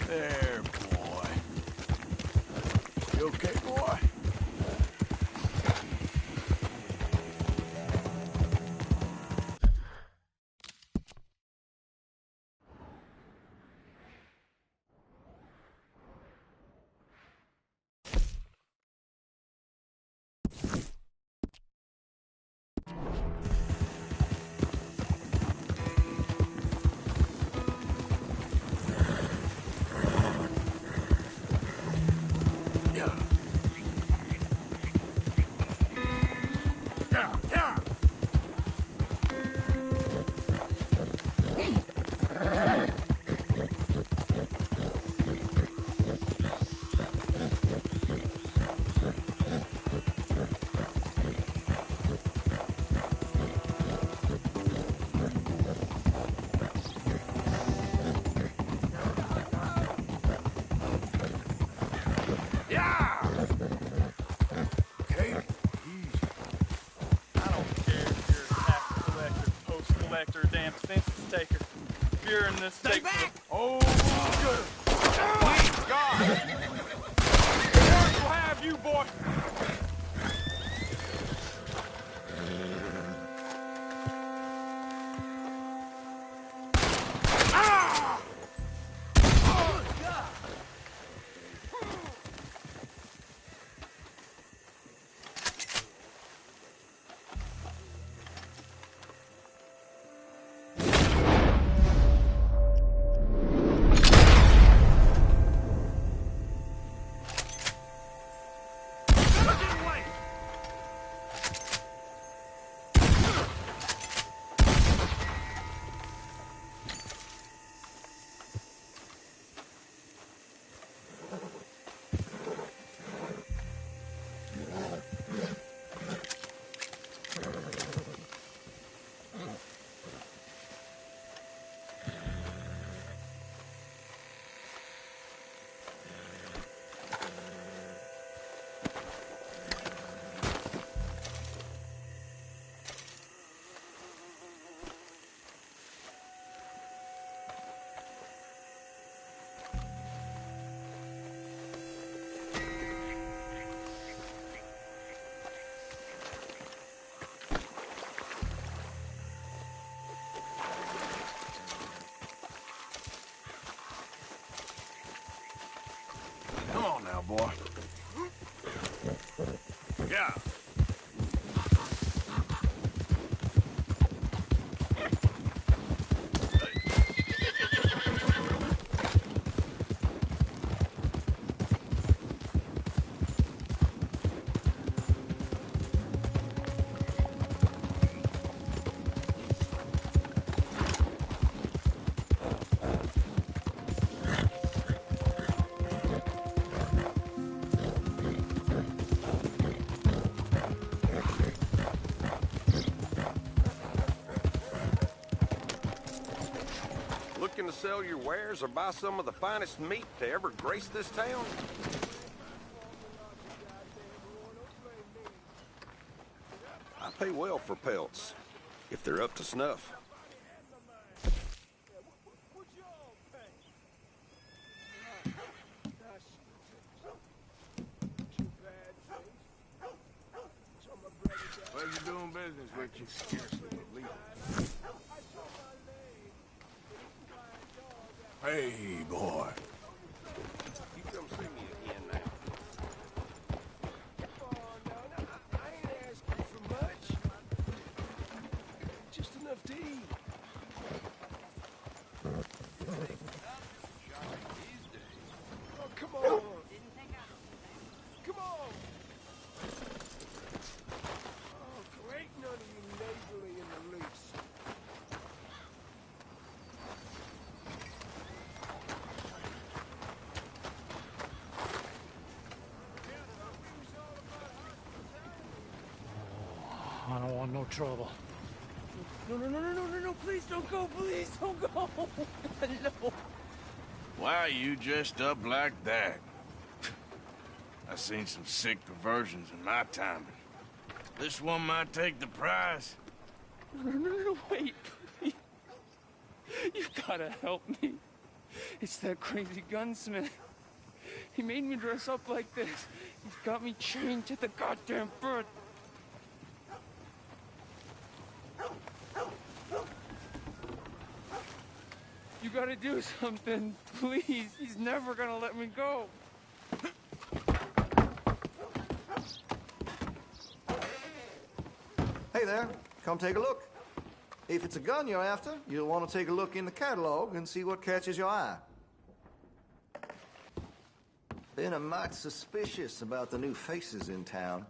There, boy. You okay, boy? Damn census taker. If you're in this Stay state back! Oh, good. Please, God! Lord will have you, boy! Come on now, boy. Yeah. Looking to sell your wares or buy some of the finest meat to ever grace this town? I pay well for pelts, if they're up to snuff. Well, you're doing business with you. Scarcely believe it. Hey, boy. You come see me again now. I ain't asking for much. Just enough to eat. Oh, come on. Come on. Oh, great, none of you neighborly in the least. I don't want no trouble. No, please don't go, please don't go. No. Why are you dressed up like that? I've seen some sick perversions in my time. This one might take the prize. No, wait, please. You gotta help me. It's that crazy gunsmith. He made me dress up like this. He's got me chained to the goddamn bed. You gotta do something, please. He's never gonna let me go. Hey there, come take a look. If it's a gun you're after, you'll want to take a look in the catalog and see what catches your eye. Been a mite suspicious about the new faces in town.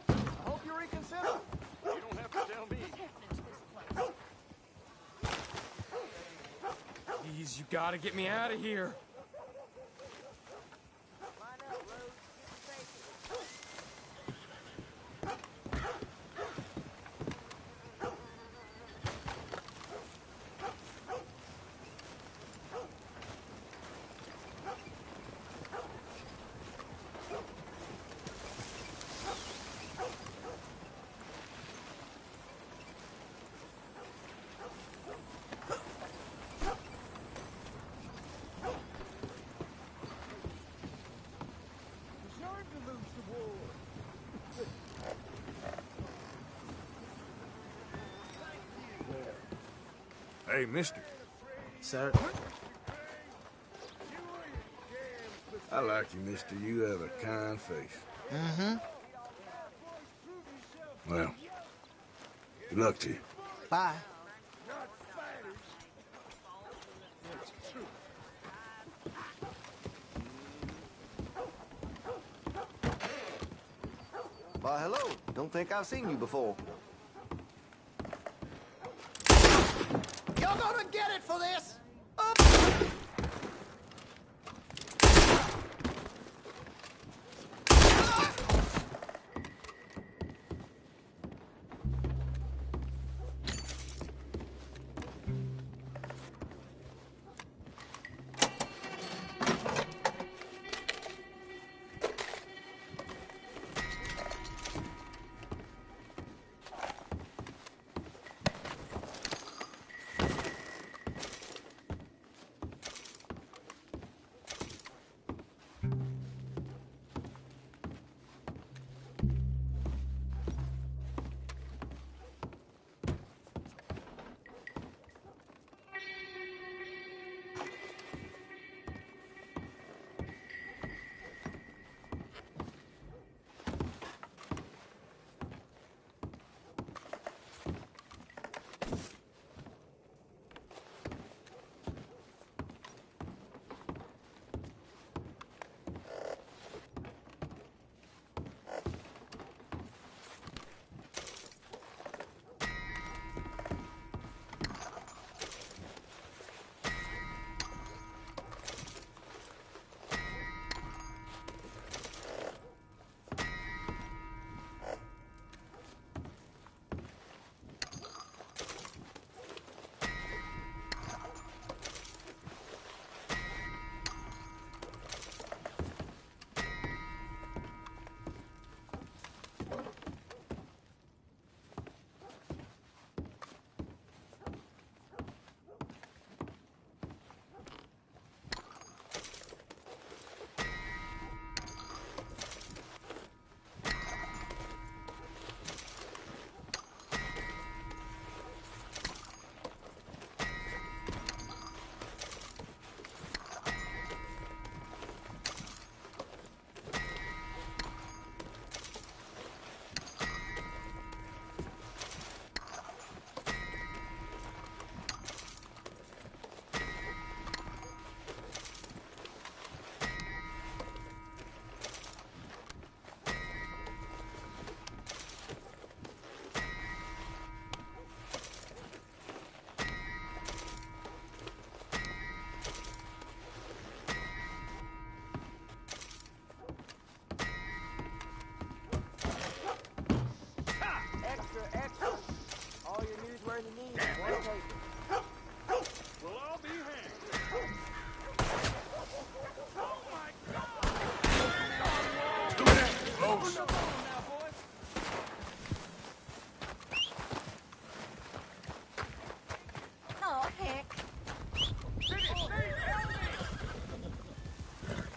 I hope you reconsider. You don't have to tell me. Please, you gotta get me out of here. Hey, mister. Sir? I like you, mister. You have a kind face. Mm-hmm. Well, good luck to you. Bye. Why, hello. Don't think I've seen you before. You're gonna get it for this! Up!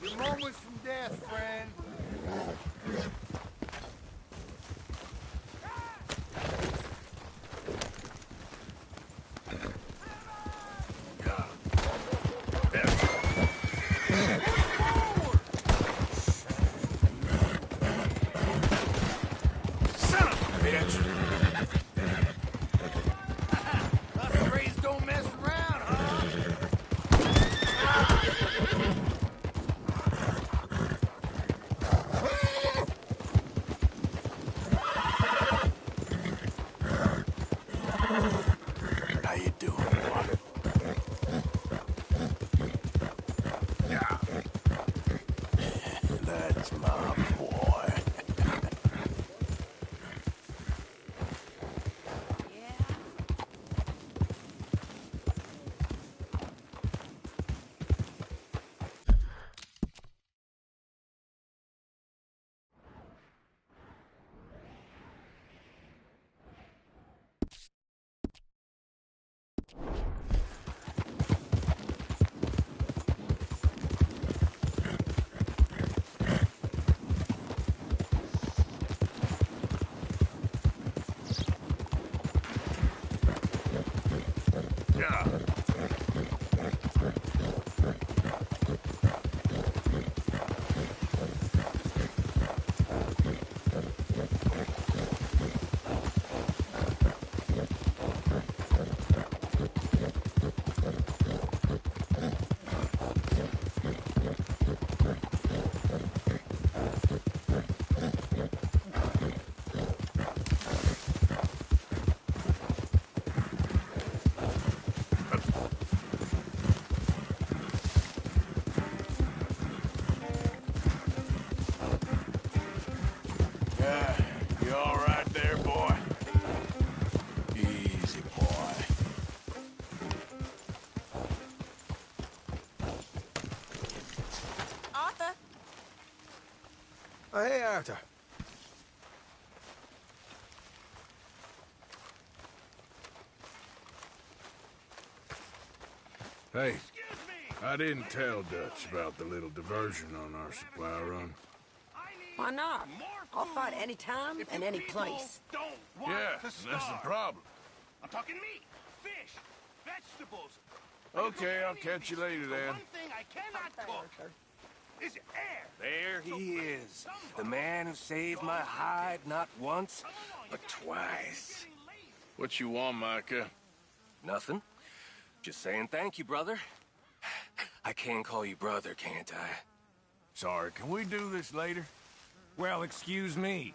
Your moments from death, friend. Son of a bitch! Us Rays don't mess around, huh? How you doing, boy? Yeah. That's my boy. Yeah. Yeah, you all right there, boy? Easy, boy. Arthur, Oh, hey, Arthur. Hey, I didn't tell Dutch about the little diversion on our supply run. why not? I'll fight any time and any place. Yeah, that's the problem. I'm talking meat, fish, vegetables. Okay, I'll catch you later The then. one thing I cannot cook is air. There he is. The man who saved my hide not once, but twice. What you want, Micah? Nothing. Just saying thank you, brother. I can call you brother, can't I? Sorry, can we do this later? Well, excuse me.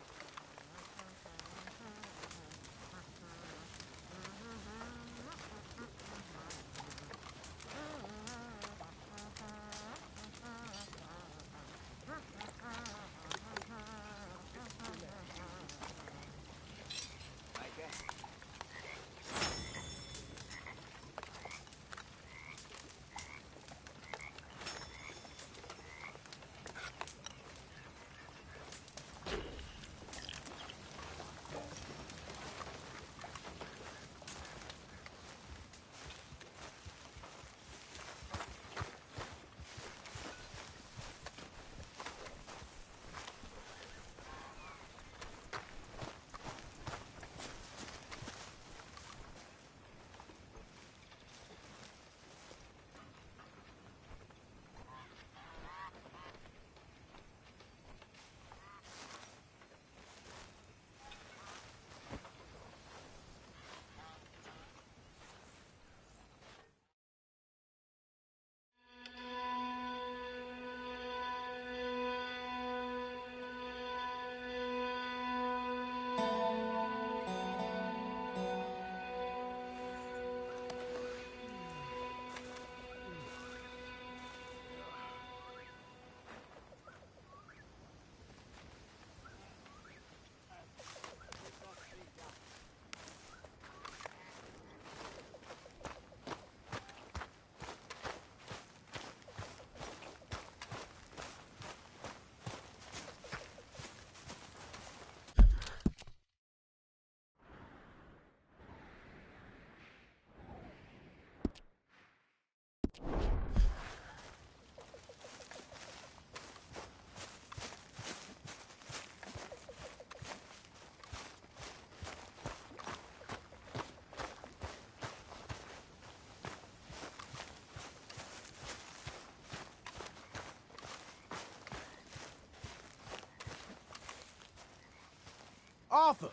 Arthur,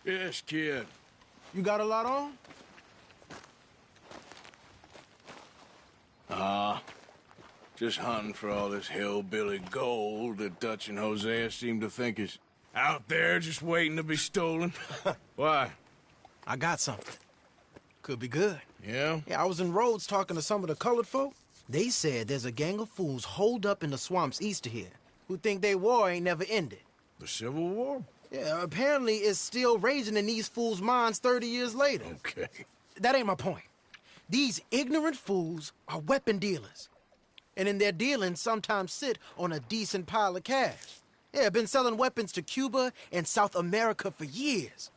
Yes, kid. you got a lot on? Just hunting for all this hillbilly gold that Dutch and Hosea seem to think is out there just waiting to be stolen. Why? I got something. Could be good. Yeah? Yeah, I was in Rhodes talking to some of the colored folk. They said there's a gang of fools holed up in the swamps east of here who think their war ain't never ended. The Civil War? Yeah, apparently it's still raging in these fools' minds 30 years later. Okay. That ain't my point. These ignorant fools are weapon dealers. And in their dealing sometimes sit on a decent pile of cash. Yeah, been selling weapons to Cuba and South America for years.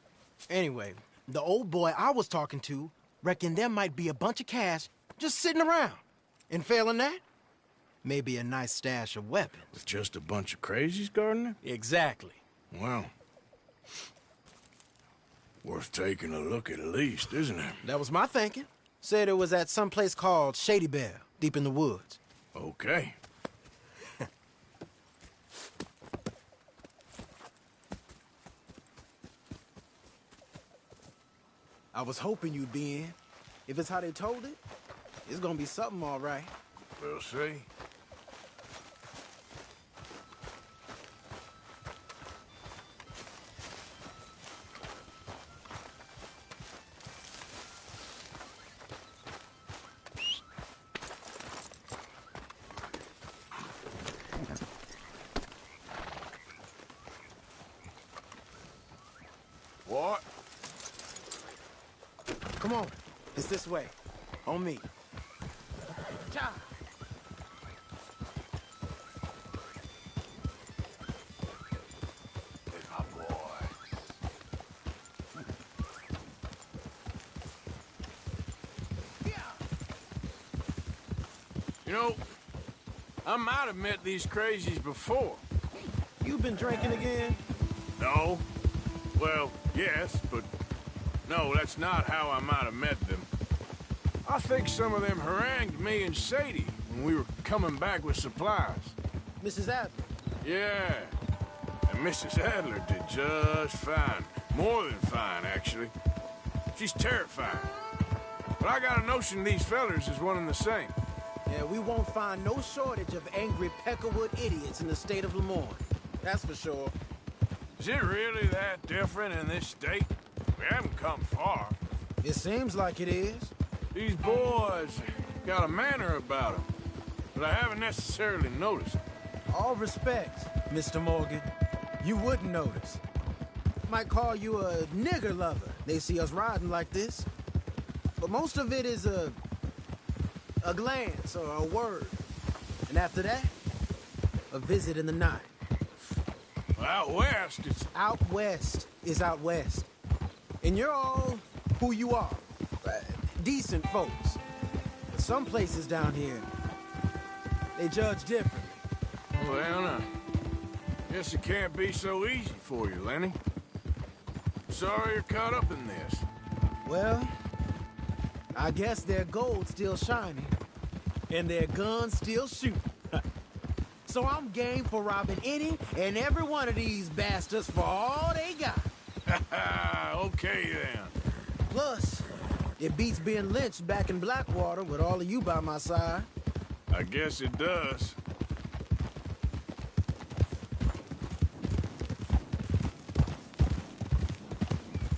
Anyway, the old boy I was talking to reckoned there might be a bunch of cash just sitting around. And failing that, maybe a nice stash of weapons. With just a bunch of crazies guarding it? Exactly. Well, worth taking a look at least, isn't it? That was my thinking. Said it was at some place called Shady Bell, deep in the woods. Okay. I was hoping you'd be in. If it's how they told it, it's gonna be something all right. We'll see. What? Come on, it's this way. On me. Ja. It's my boy. You know, I might have met these crazies before. You been drinking again? No. Well, yes, but no, that's not how I might have met them. I think some of them harangued me and Sadie when we were coming back with supplies. Mrs. Adler. Yeah, and Mrs. Adler did just fine. More than fine, actually. She's terrifying. But I got a notion these fellers is one and the same. Yeah, we won't find no shortage of angry Peckerwood idiots in the state of Lemoyne. That's for sure. Is it really that different in this state? We haven't come far. It seems like it is. These boys got a manner about them, but I haven't necessarily noticed. All respect, Mr. Morgan. You wouldn't notice. Might call you a nigger lover. They see us riding like this. But most of it is a glance or a word. And after that, a visit in the night. Out west, it's... Out west is out west. And you're all who you are. Decent folks. But some places down here, they judge differently. Well, guess it can't be so easy for you, Lenny. Sorry you're caught up in this. Well, I guess their gold's still shining, and their guns still shooting. So I'm game for robbing any and every one of these bastards for all they got. Okay, then. Plus, it beats being lynched back in Blackwater with all of you by my side. I guess it does.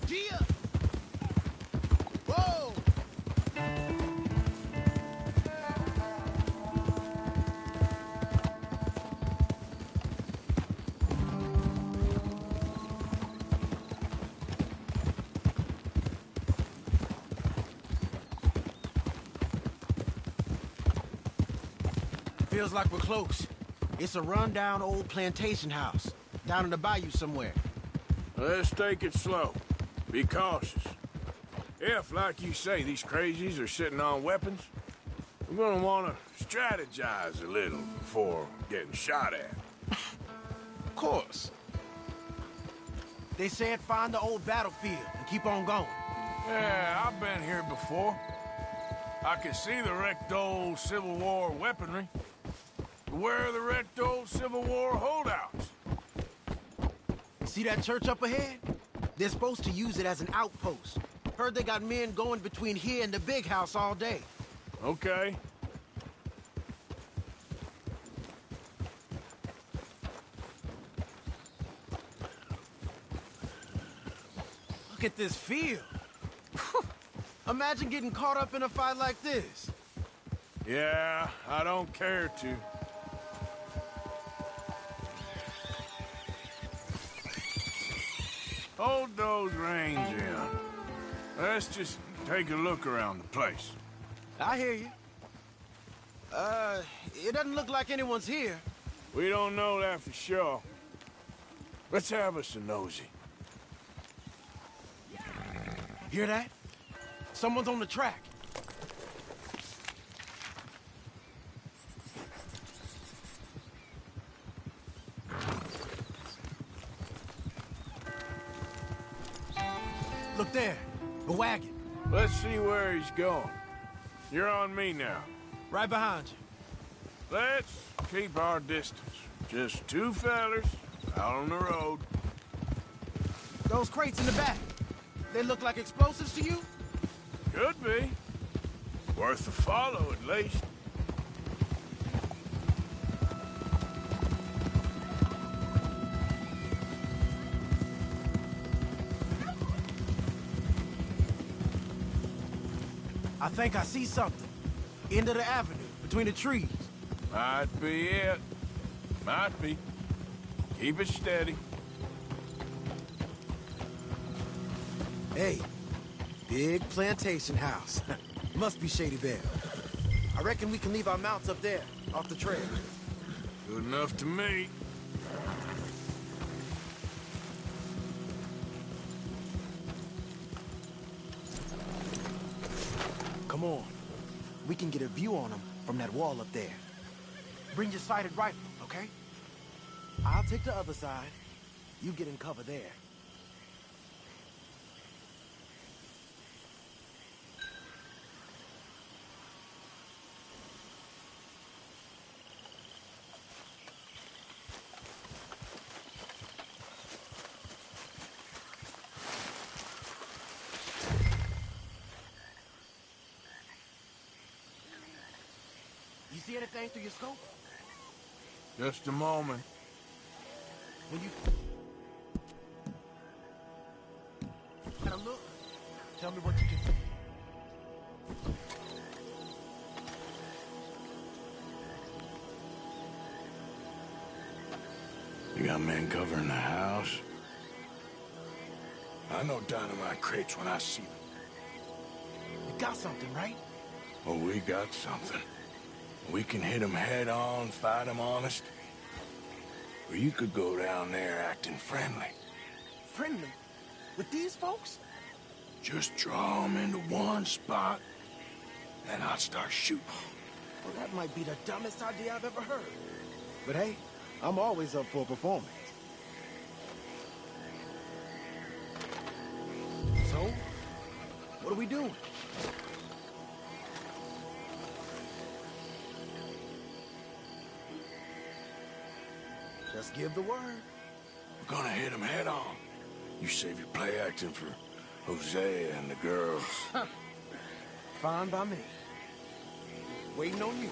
Gia! Whoa! Feels like we're close. It's a rundown old plantation house, down in the bayou somewhere. Let's take it slow. Be cautious. If, like you say, these crazies are sitting on weapons, we're gonna want to strategize a little before getting shot at. Of course. They said find the old battlefield and keep on going. Yeah, I've been here before. I can see the wrecked old Civil War weaponry. Where are the wrecked old Civil War holdouts? See that church up ahead? They're supposed to use it as an outpost. Heard they got men going between here and the big house all day. Okay. Look at this field. Imagine getting caught up in a fight like this. Yeah, I don't care to. Hold those reins in. Let's just take a look around the place. I hear you. It doesn't look like anyone's here. We don't know that for sure. Let's have us a nosy. Hear that? Someone's on the track. Look there, a wagon. Let's see where he's going. You're on me now. Right behind you. Let's keep our distance. Just two fellers out on the road. Those crates in the back, they look like explosives to you? Could be. Worth a follow, at least. I think I see something. End of the avenue, between the trees. Might be it. Might be. Keep it steady. Hey, big plantation house. Must be Shady Belle. I reckon we can leave our mounts up there, off the trail. Good enough to me. Come on. We can get a view on them from that wall up there. Bring your sighted rifle, okay? I'll take the other side. You get in cover there. You see anything through your scope? Just a moment. When you had a look, tell me what you can see. You got men covering the house? I know dynamite crates when I see them. We got something, right? Oh, we got something. We can hit them head on, fight them honest. Or you could go down there acting friendly. Friendly? With these folks? Just draw them into one spot, and I'll start shooting. Well, that might be the dumbest idea I've ever heard. But hey, I'm always up for a performance. So, what are we doing? Just give the word. We're gonna hit them head on. You save your play acting for Hosea and the girls. Fine by me. Waiting on you.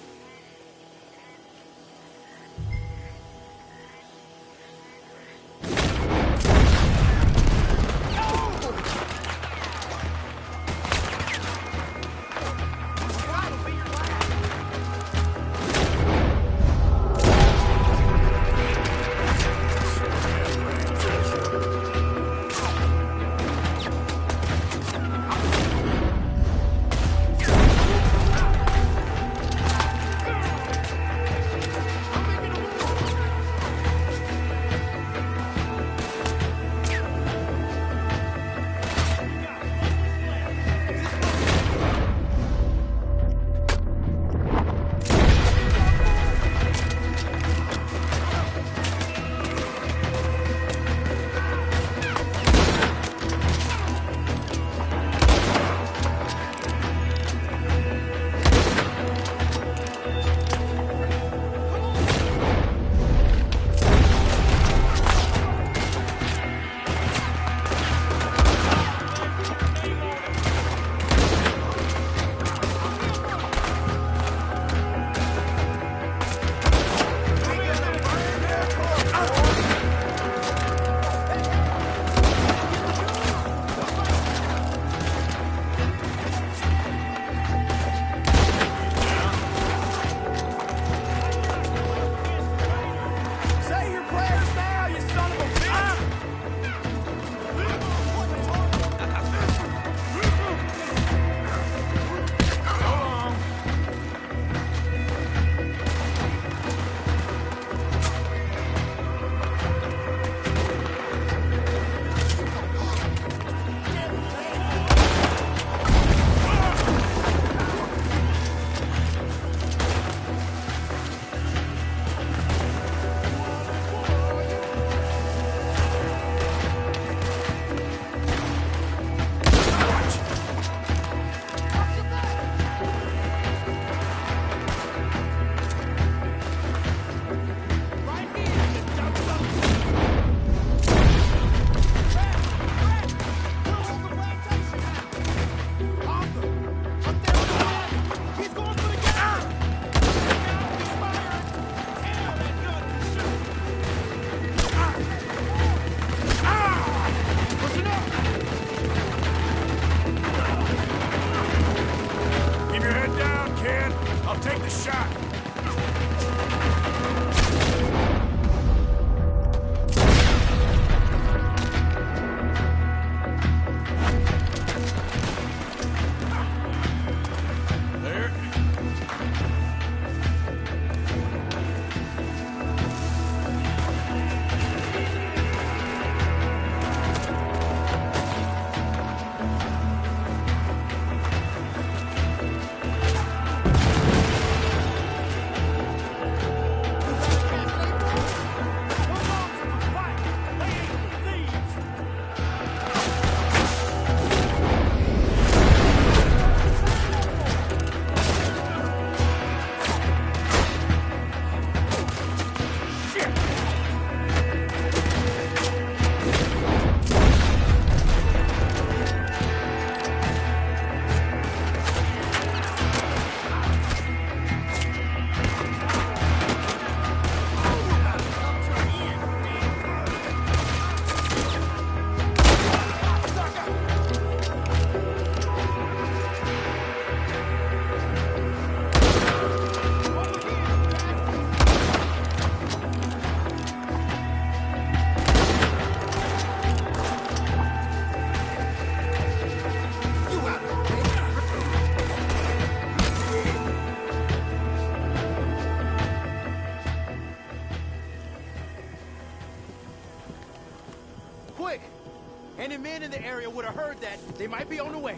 Any men in the area would have heard that. They might be on the way.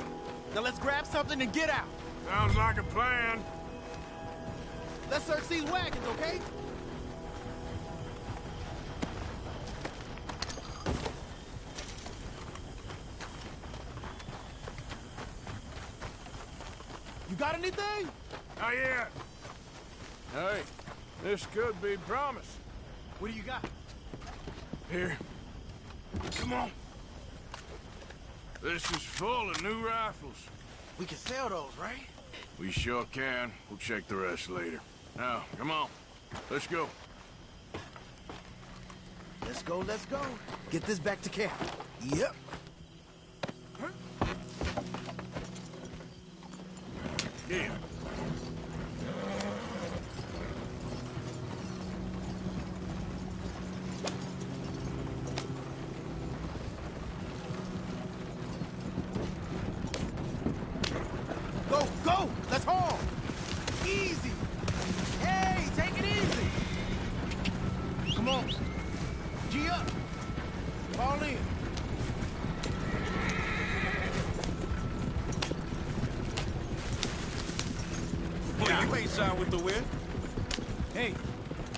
Now let's grab something and get out. Sounds like a plan. Let's search these wagons, okay? You got anything? Not yet. Hey, this could be promise. What do you got? Here. Come on. This is full of new rifles. We can sell those, right? We sure can. We'll check the rest later. Now, come on. Let's go. Let's go, let's go. Get this back to camp. Yep. Yeah. Go, go! Let's haul! Easy! Hey, take it easy! Come on. G up. Fall in. Well, you ain't signed with the wind. Hey,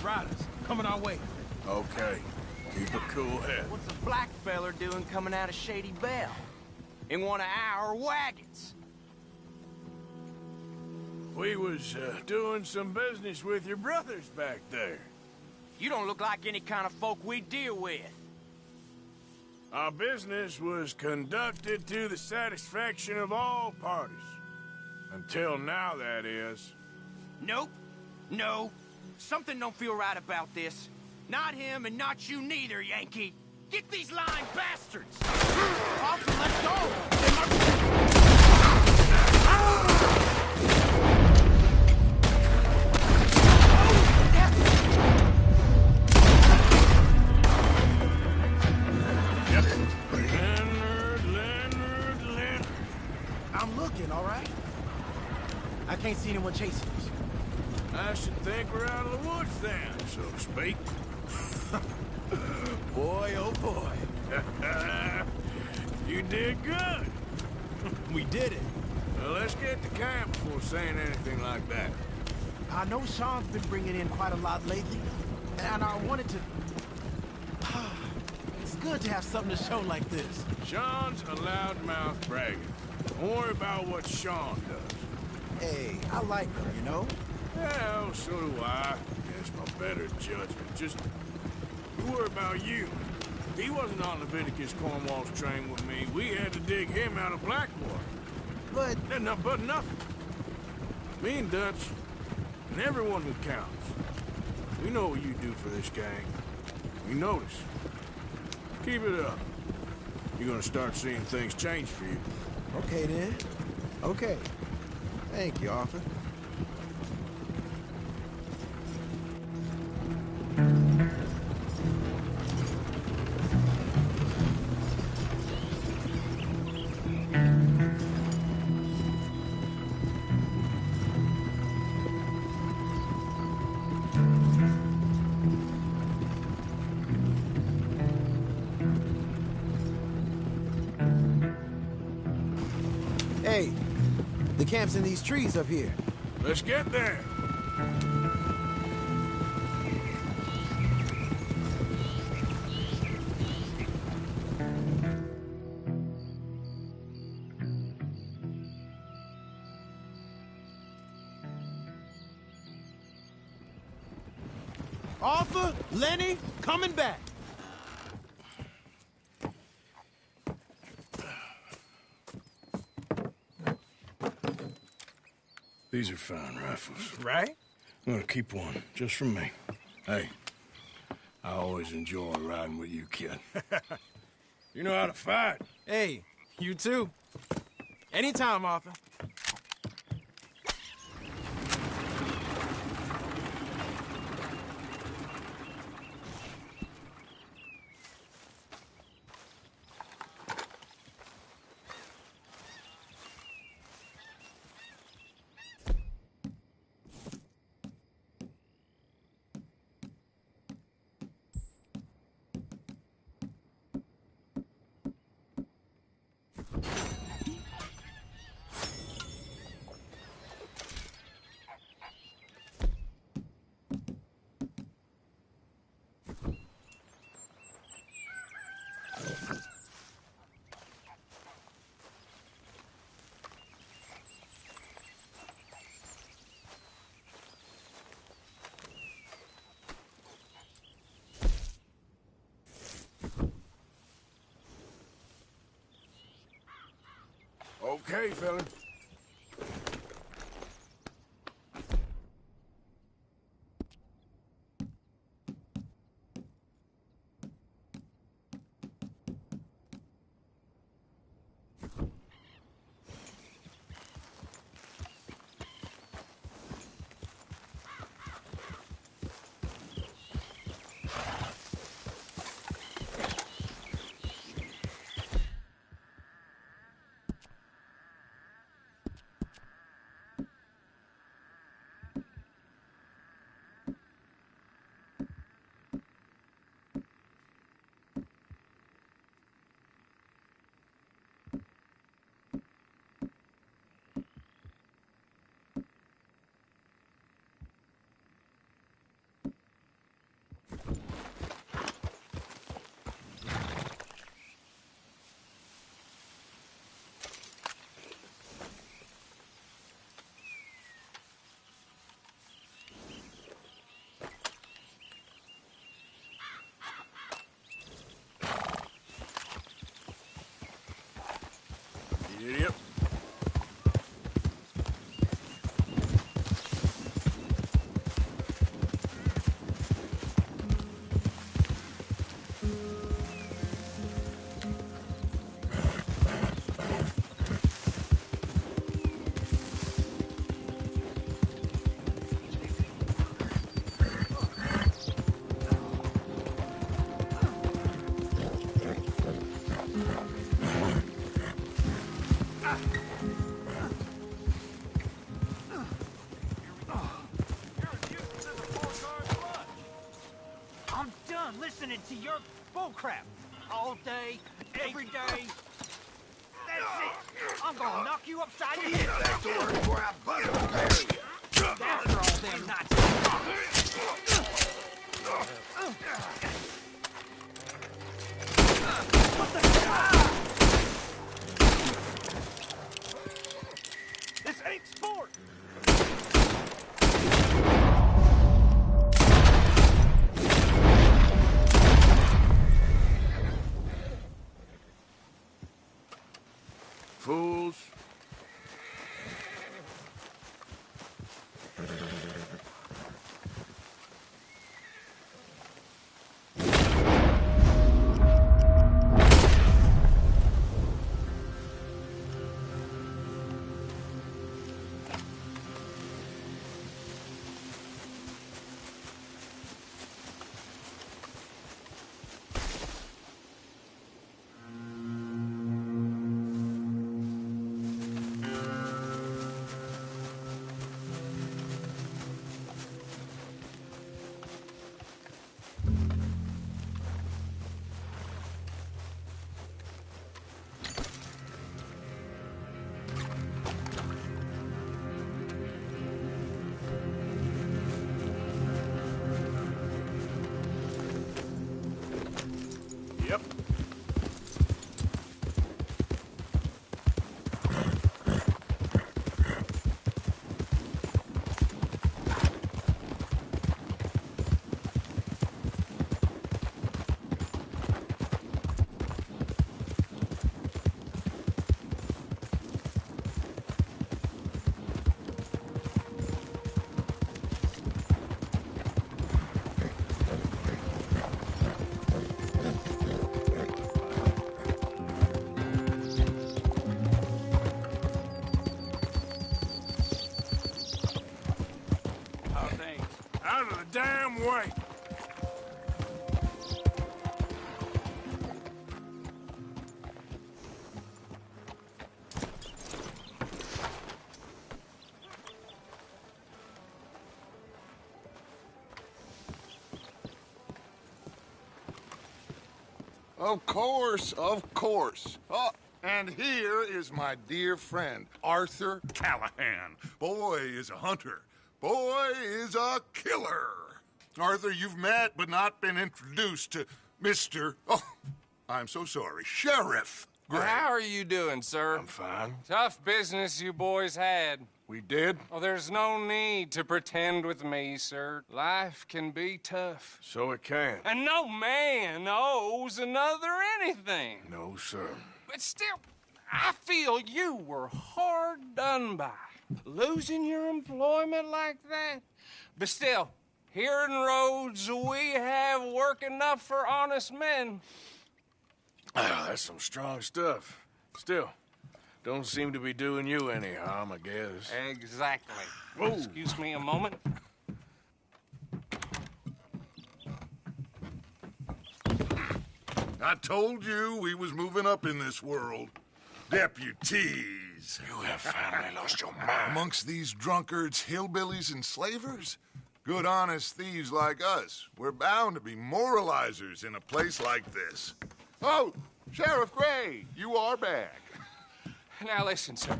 riders, coming our way. Okay. Keep a cool head. What's a black feller doing coming out of Shady Belle? In one of our wagons? We was doing some business with your brothers back there. You don't look like any kind of folk we deal with. Our business was conducted to the satisfaction of all parties. Until now, that is. Nope. No. Something don't feel right about this. Not him and not you neither, Yankee. Get these lying bastards! Austin, let's go! Yep. Leonard. I'm looking, all right? I can't see anyone chasing us. I should think we're out of the woods then, so to speak. Boy, oh boy. You did good. We did it. Well, let's get to camp before saying anything like that. I know Sean's been bringing in quite a lot lately, and I wanted to... It's good to have something to show like this. Sean's a loudmouth bragger. Don't worry about what Sean does. Hey, I like him, you know? Well, so do I. Guess my better judgment. Just worry about you. He wasn't on Leviticus Cornwall's train with me. We had to dig him out of Blackwater. But... But nothing. Me and Dutch, and everyone who counts. We know what you do for this gang. We notice. Keep it up. You're gonna start seeing things change for you. Okay, then. Okay. Thank you, Arthur. Hey, the camp's in these trees up here. Let's get there. Arthur, Lenny, coming back. These are fine rifles. Right? I'm gonna keep one, just for me. Hey, I always enjoy riding with you, kid. You know how to fight. Hey, you too. Anytime, Arthur. Hey, fella. Yep. I'm done listening to your bullcrap. All day, every day. That's it. I'm gonna knock you upside your head. Back to work before I buzz and bury you. After all them Nazis. What the? This ain't sport. Fools. Yep. How are things? Out of the damn way. Of course, of course. Oh, and here is my dear friend, Arthur Callahan. Boy is a hunter. Boy is a killer. Arthur, you've met but not been introduced to Mr. Oh, I'm so sorry, Sheriff Gray. How are you doing, sir? I'm fine. Tough business you boys had. We did, Oh, there's no need to pretend with me, sir. Life can be tough. so it can. And no man owes another anything. No, sir. But still, I feel you were hard done by, losing your employment like that. But still, here in Rhodes, we have work enough for honest men. Ah, that's some strong stuff. Still, don't seem to be doing you any harm, I guess. Exactly. Whoa. Excuse me a moment. I told you we was moving up in this world. Deputies. You have finally lost your mind. Amongst these drunkards, hillbillies, and slavers? Good, honest thieves like us. We're bound to be moralizers in a place like this. Oh, Sheriff Gray, you are back. Now listen, sir.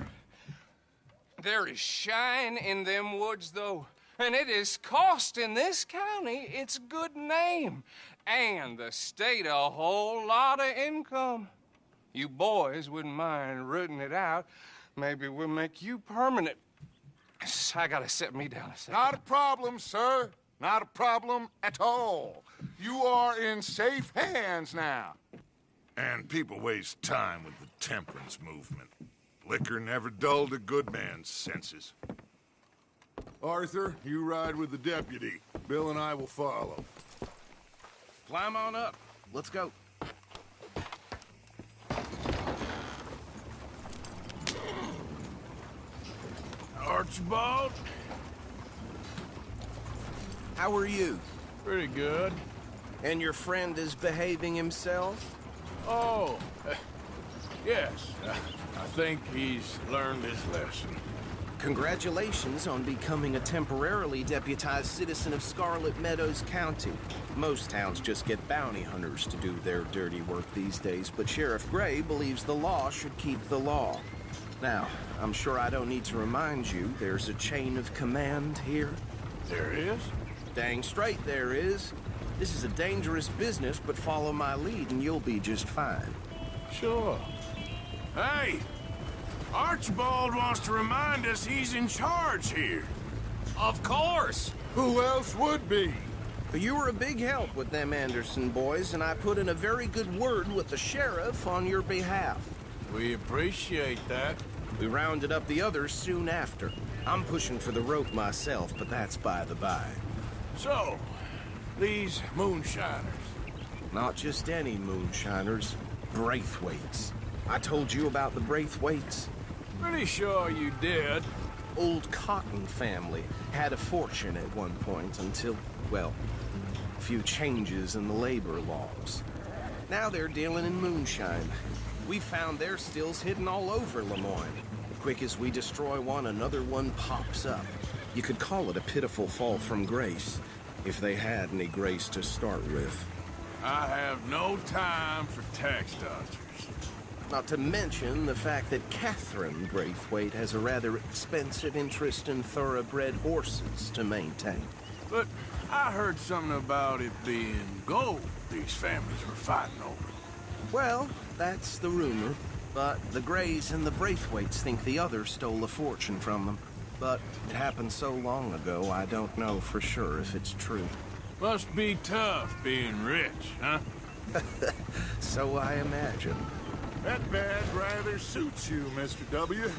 There is shine in them woods, though, and it is costing this county its good name and the state a whole lot of income. You boys wouldn't mind rooting it out. Maybe we'll make you permanent. I gotta set me down a second. Not a problem, sir. Not a problem at all. You are in safe hands now. And people waste time with the temperance movement. Liquor never dulled a good man's senses. Arthur, you ride with the deputy. Bill and I will follow. Climb on up. Let's go. Archibald? How are you? Pretty good. And your friend is behaving himself? Oh, yes. I think he's learned his lesson. Congratulations on becoming a temporarily deputized citizen of Scarlet Meadows County. Most towns just get bounty hunters to do their dirty work these days, but Sheriff Gray believes the law should keep the law. Now, I'm sure I don't need to remind you, there's a chain of command here. There is? Dang straight there is. This is a dangerous business, but follow my lead and you'll be just fine. Sure. Hey! Archibald wants to remind us he's in charge here. Of course! Who else would be? But you were a big help with them Anderson boys, and I put in a very good word with the sheriff on your behalf. We appreciate that. We rounded up the others soon after. I'm pushing for the rope myself, but that's by the by. So, these moonshiners. Not just any moonshiners, Braithwaites. I told you about the Braithwaites. Pretty sure you did. Old Cotton family had a fortune at one point until, well, a few changes in the labor laws. Now they're dealing in moonshine. We found their stills hidden all over Lemoyne. Quick as we destroy one, another one pops up. You could call it a pitiful fall from grace, if they had any grace to start with. I have no time for tax dodgers. Not to mention the fact that Catherine Braithwaite has a rather expensive interest in thoroughbred horses to maintain. But I heard something about it being gold these families were fighting over. Well, that's the rumor. But the Grays and the Braithwaites think the others stole a fortune from them. But it happened so long ago, I don't know for sure if it's true. Must be tough being rich, huh? So I imagine. That badge rather suits you, Mr. W.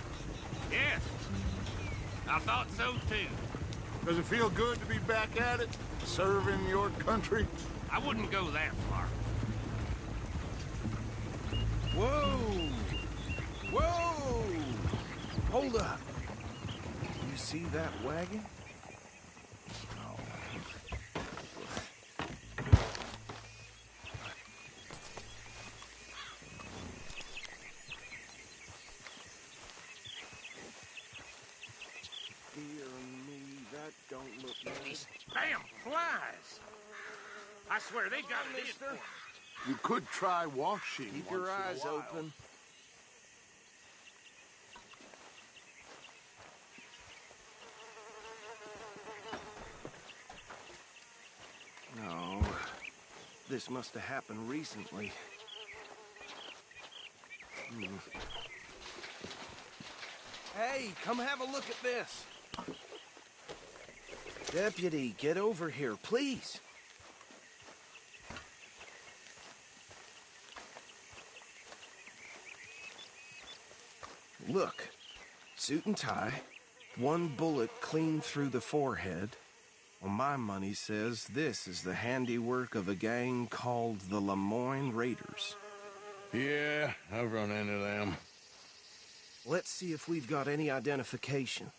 Yes. I thought so, too. Does it feel good to be back at it? Serving your country? I wouldn't go that far. Whoa! Whoa! Hold up. You see that wagon? Dear me, that don't look nice. Damn flies! I swear they got it in for me. You could try washing. Keep your eyes open. No, this must have happened recently. Hey, come have a look at this. Deputy, get over here, please. look. Suit and tie, one bullet clean through the forehead. Well, my money says this is the handiwork of a gang called the Lemoyne Raiders. Yeah, I've run into them. Let's see if we've got any identification.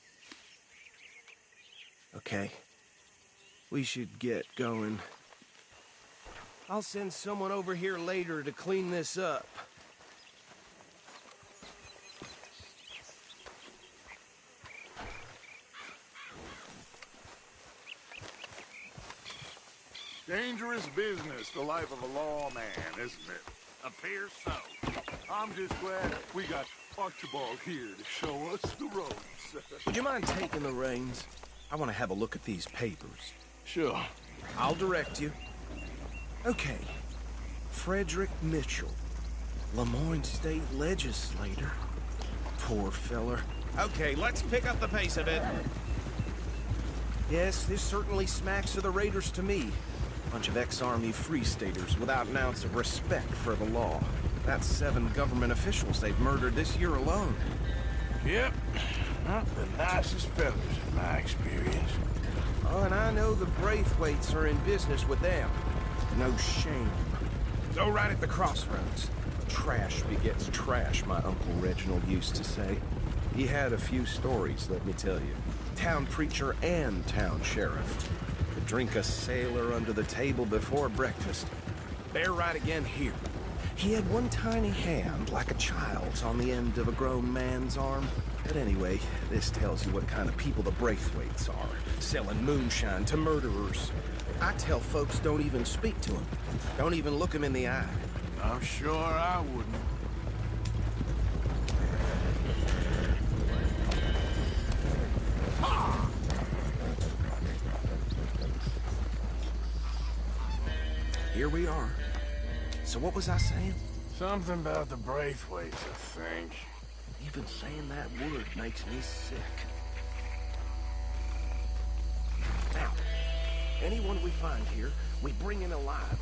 Okay. We should get going. I'll send someone over here later to clean this up. Dangerous business, the life of a lawman, isn't it? Appears so. I'm just glad we got Archibald here to show us the ropes. Would you mind taking the reins? I want to have a look at these papers. Sure. I'll direct you. Okay. Frederick Mitchell, Lemoyne State Legislator. Poor feller. Okay, let's pick up the pace a bit. Yes, this certainly smacks of the Raiders to me. Bunch of ex-Army Free Staters without an ounce of respect for the law. That's 7 government officials they've murdered this year alone. Yep. Not the nicest fellas in my experience. Oh, and I know the Braithwaites are in business with them. No shame. So right at the crossroads. Trash begets trash, my Uncle Reginald used to say. He had a few stories, let me tell you. Town preacher and town sheriff. Could drink a sailor under the table before breakfast. Bear right again here. He had one tiny hand, like a child's, on the end of a grown man's arm. But anyway, this tells you what kind of people the Braithwaites are. Selling moonshine to murderers. I tell folks don't even speak to them. Don't even look them in the eye. I'm sure I wouldn't. Here we are. So what was I saying? Something about the Braithwaites, I think. Even saying that word makes me sick. Now, anyone we find here, we bring in alive.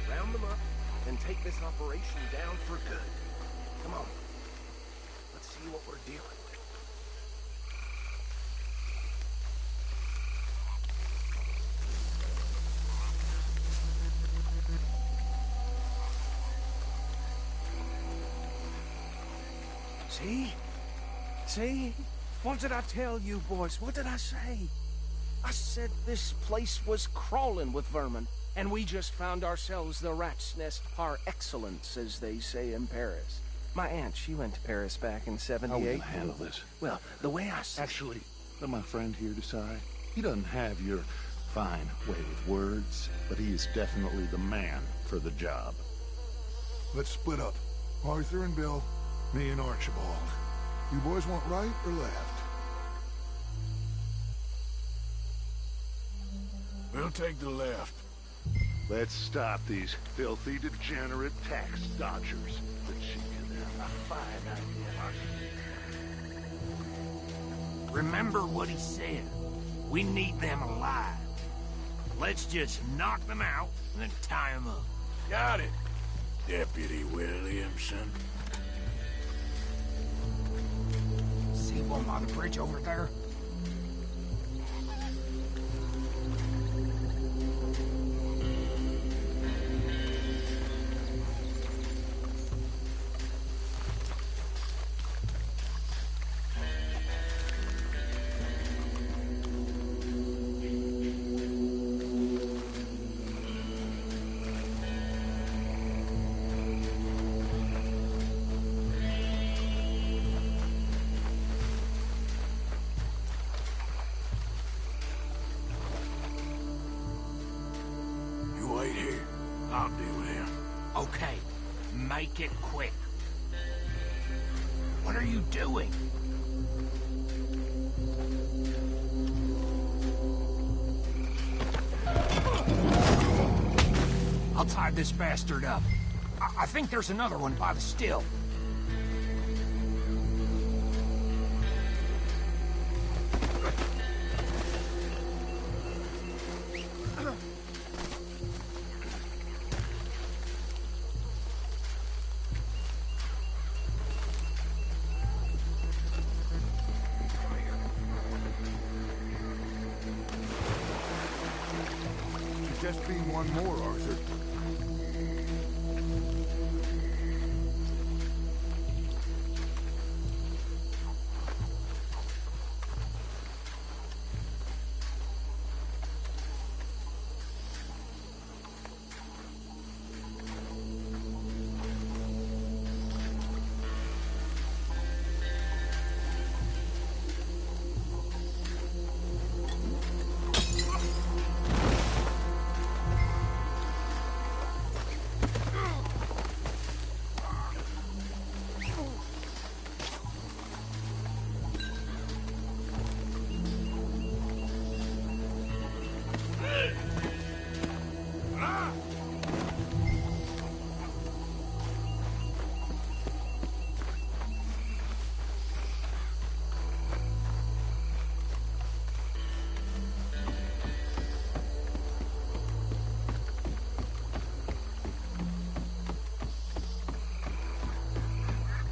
Round them up and take this operation down for good. Come on. Let's see what we're dealing with. See? See? What did I tell you, boys? What did I say? I said this place was crawling with vermin, and we just found ourselves the rat's nest par excellence, as they say in Paris. My aunt, she went to Paris back in '78. How will you handle this? Well, the way I see Actually, let my friend here decide. He doesn't have your fine way with words, but he is definitely the man for the job. Let's split up. Arthur and Bill, me and Archibald. You boys want right or left? We'll take the left. Let's stop these filthy, degenerate tax dodgers. The chicken have a fine idea. Remember what he said. We need them alive. Let's just knock them out and then tie them up. Got it, Deputy Williamson. See one by the bridge over there? I'll deal with him. Okay, make it quick. What are you doing? tie this bastard up. I think there's another one by the still. Just been one more, Arthur.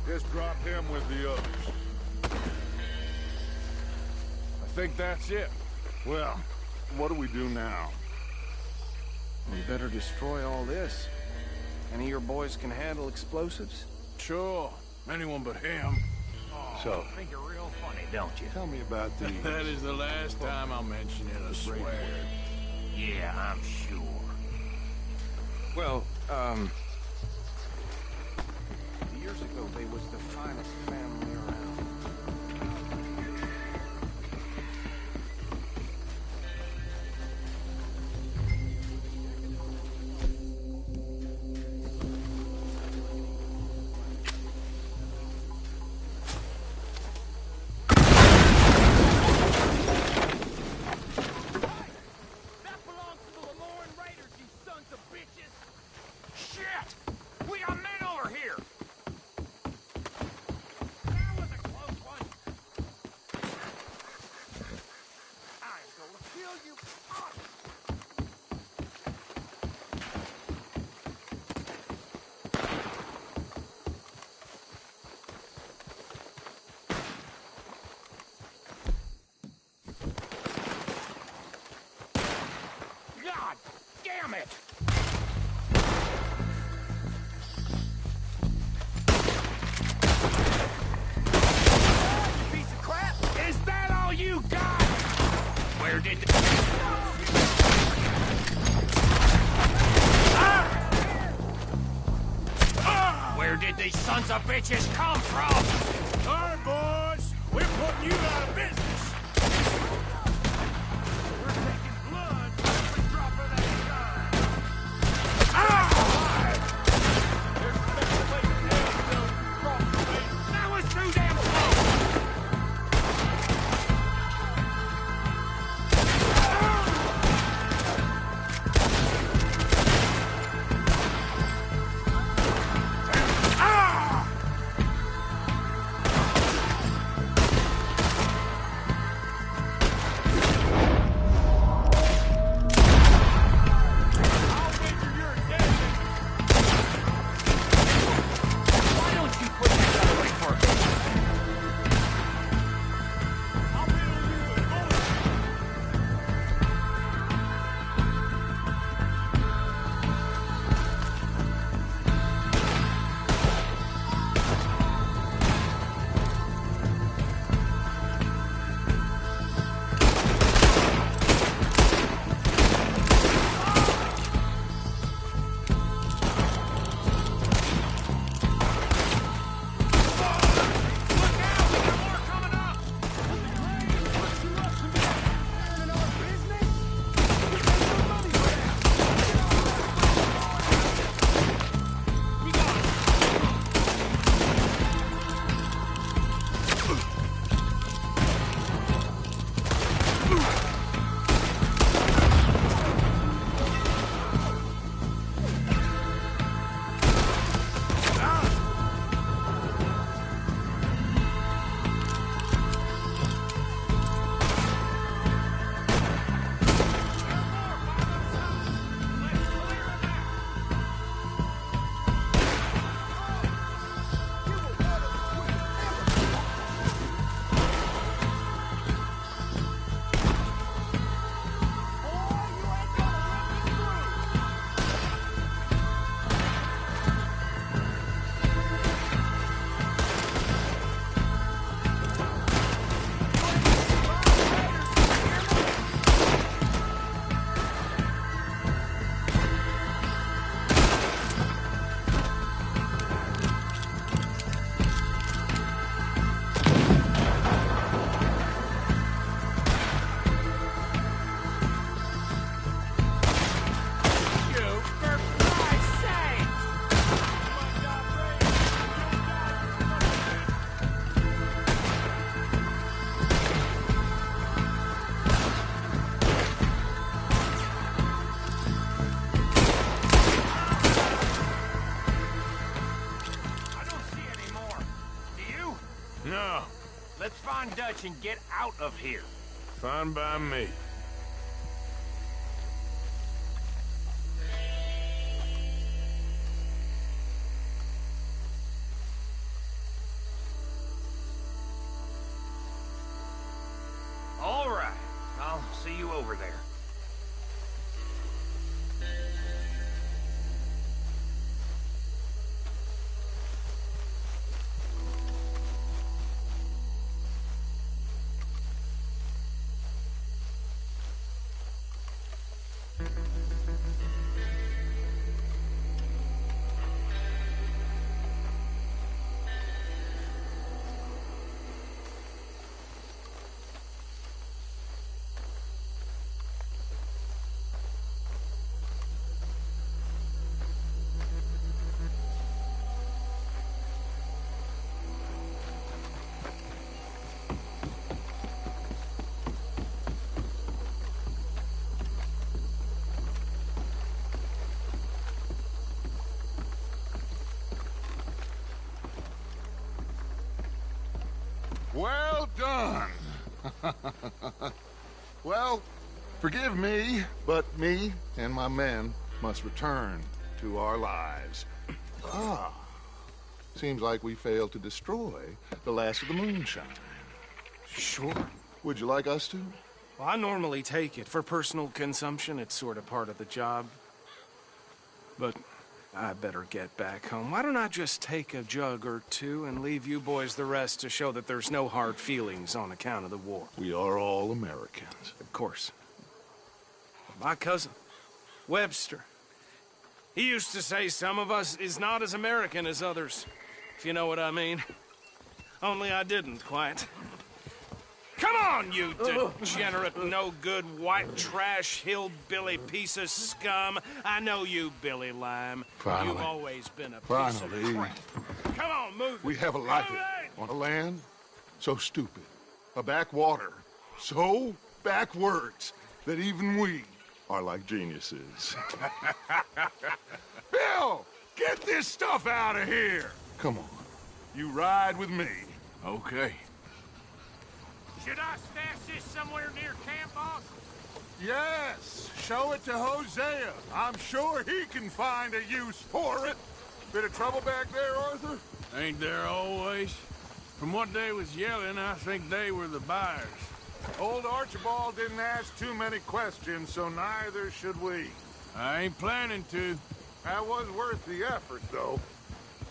Just drop him with the others. I think that's it. Well, what do we do now? We better destroy all this. Any of your boys can handle explosives? Sure. Anyone but him. So, Think you're real funny, don't you? tell me about these. That is the last time I'll mention it, I swear. Yeah, I'm sure. Well, years ago, they was the finest family around. God damn it! Piece of crap! Is that all you got? Where did Where did these sons of bitches come from? All right, boys. We're putting you out of business. on Dutch and get out of here. Fine by me. All right. I'll see you over there. Well done. Well, forgive me, but me and my men must return to our lives. Seems like we failed to destroy the last of the moonshine. Sure. Would you like us to? Well, I normally take it. For personal consumption, it's sort of part of the job. But I better get back home. Why don't I just take a jug or two and leave you boys the rest to show that there's no hard feelings on account of the war? We are all Americans. Of course. My cousin, Webster, he used to say some of us is not as American as others, if you know what I mean. Only I didn't quite. Come on, you degenerate, no-good, white trash, hillbilly piece of scum. I know you, Billy Lime. Finally. You've always been a piece of crap. Come on, move it. We have a life on a land so stupid, a backwater so backwards that even we are like geniuses. Bill, get this stuff out of here. Come on, you ride with me. Okay. Should I stash this somewhere near camp, boss? Yes, show it to Hosea. I'm sure he can find a use for it. Bit of trouble back there, Arthur? Ain't there always? From what they was yelling, I think they were the buyers. Old Archibald didn't ask too many questions, so neither should we. I ain't planning to. That was worth the effort, though.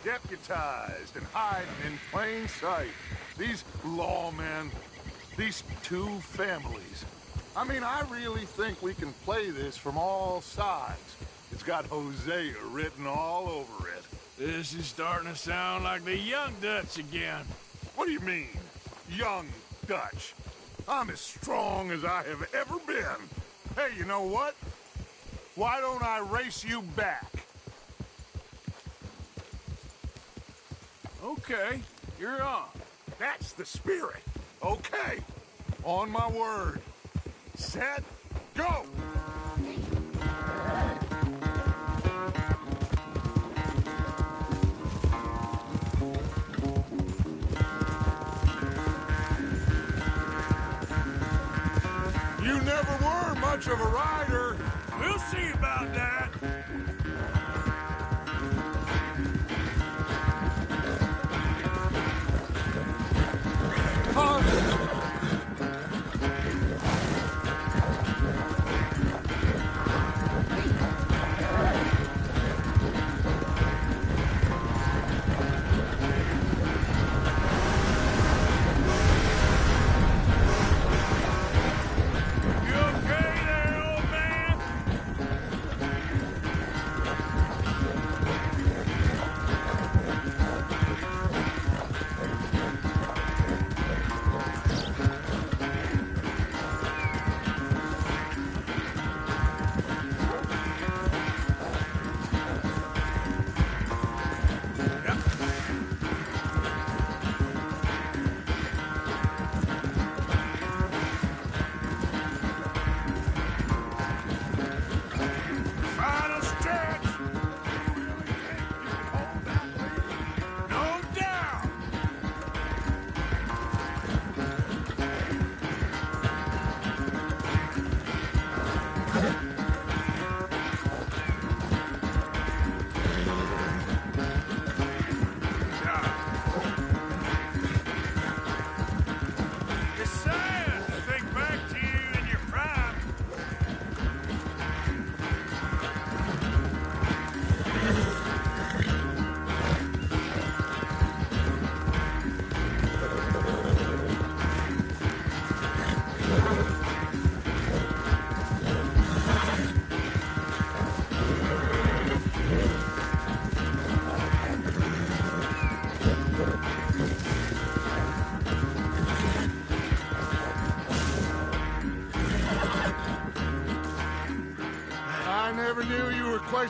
Deputized and hiding in plain sight. These lawmen, these two families. I mean, I really think we can play this from all sides. It's got Hosea written all over it. This is starting to sound like the young Dutch again. What do you mean, young Dutch? I'm as strong as I have ever been. Hey, you know what? Why don't I race you back? Okay, you're on. That's the spirit. Okay, on my word. Set, go! You never were much of a rider. We'll see about that.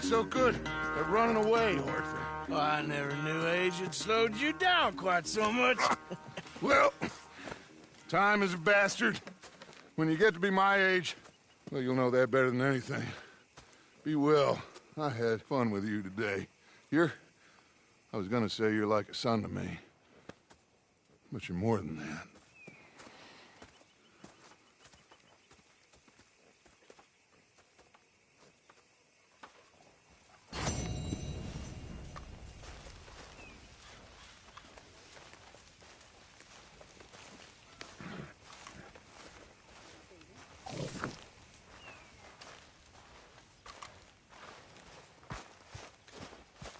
get so good at running away, Arthur? Well, I never knew age had slowed you down quite so much. Well, time is a bastard. When you get to be my age, well, you'll know that better than anything. Be well. I had fun with you today. I was gonna say you're like a son to me. But you're more than that.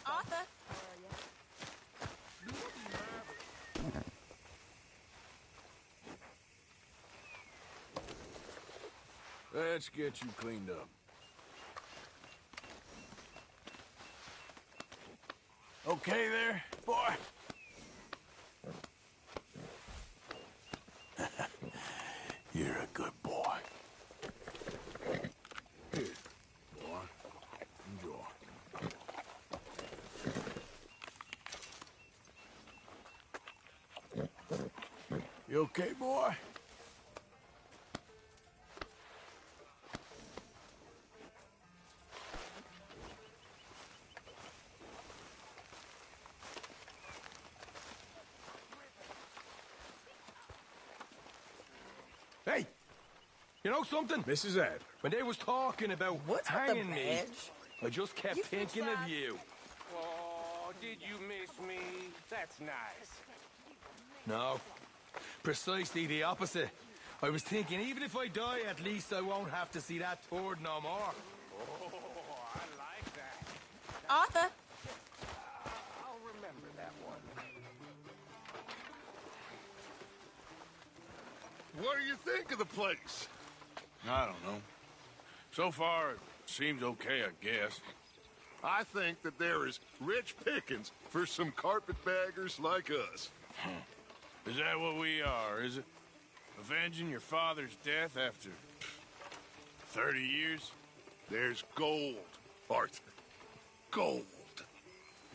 Arthur? Let's get you cleaned up. Okay there, boy? You're a good boy. Here, boy. Enjoy. You okay, boy? Hey, you know something? Mrs. Adler. When they was talking about What's with the hanging me, badge? I just kept You thinking think of so? you. Oh, did you miss me? That's nice. No, precisely the opposite. I was thinking, even if I die, at least I won't have to see that turd no more. Oh, I like that. Arthur? I'll remember that one. What do you think of the place? I don't know. So far, it seems okay, I guess. I think that there is rich pickings for some carpetbaggers like us. Is that what we are, is it? Avenging your father's death after 30 years? There's gold, Arthur. Gold.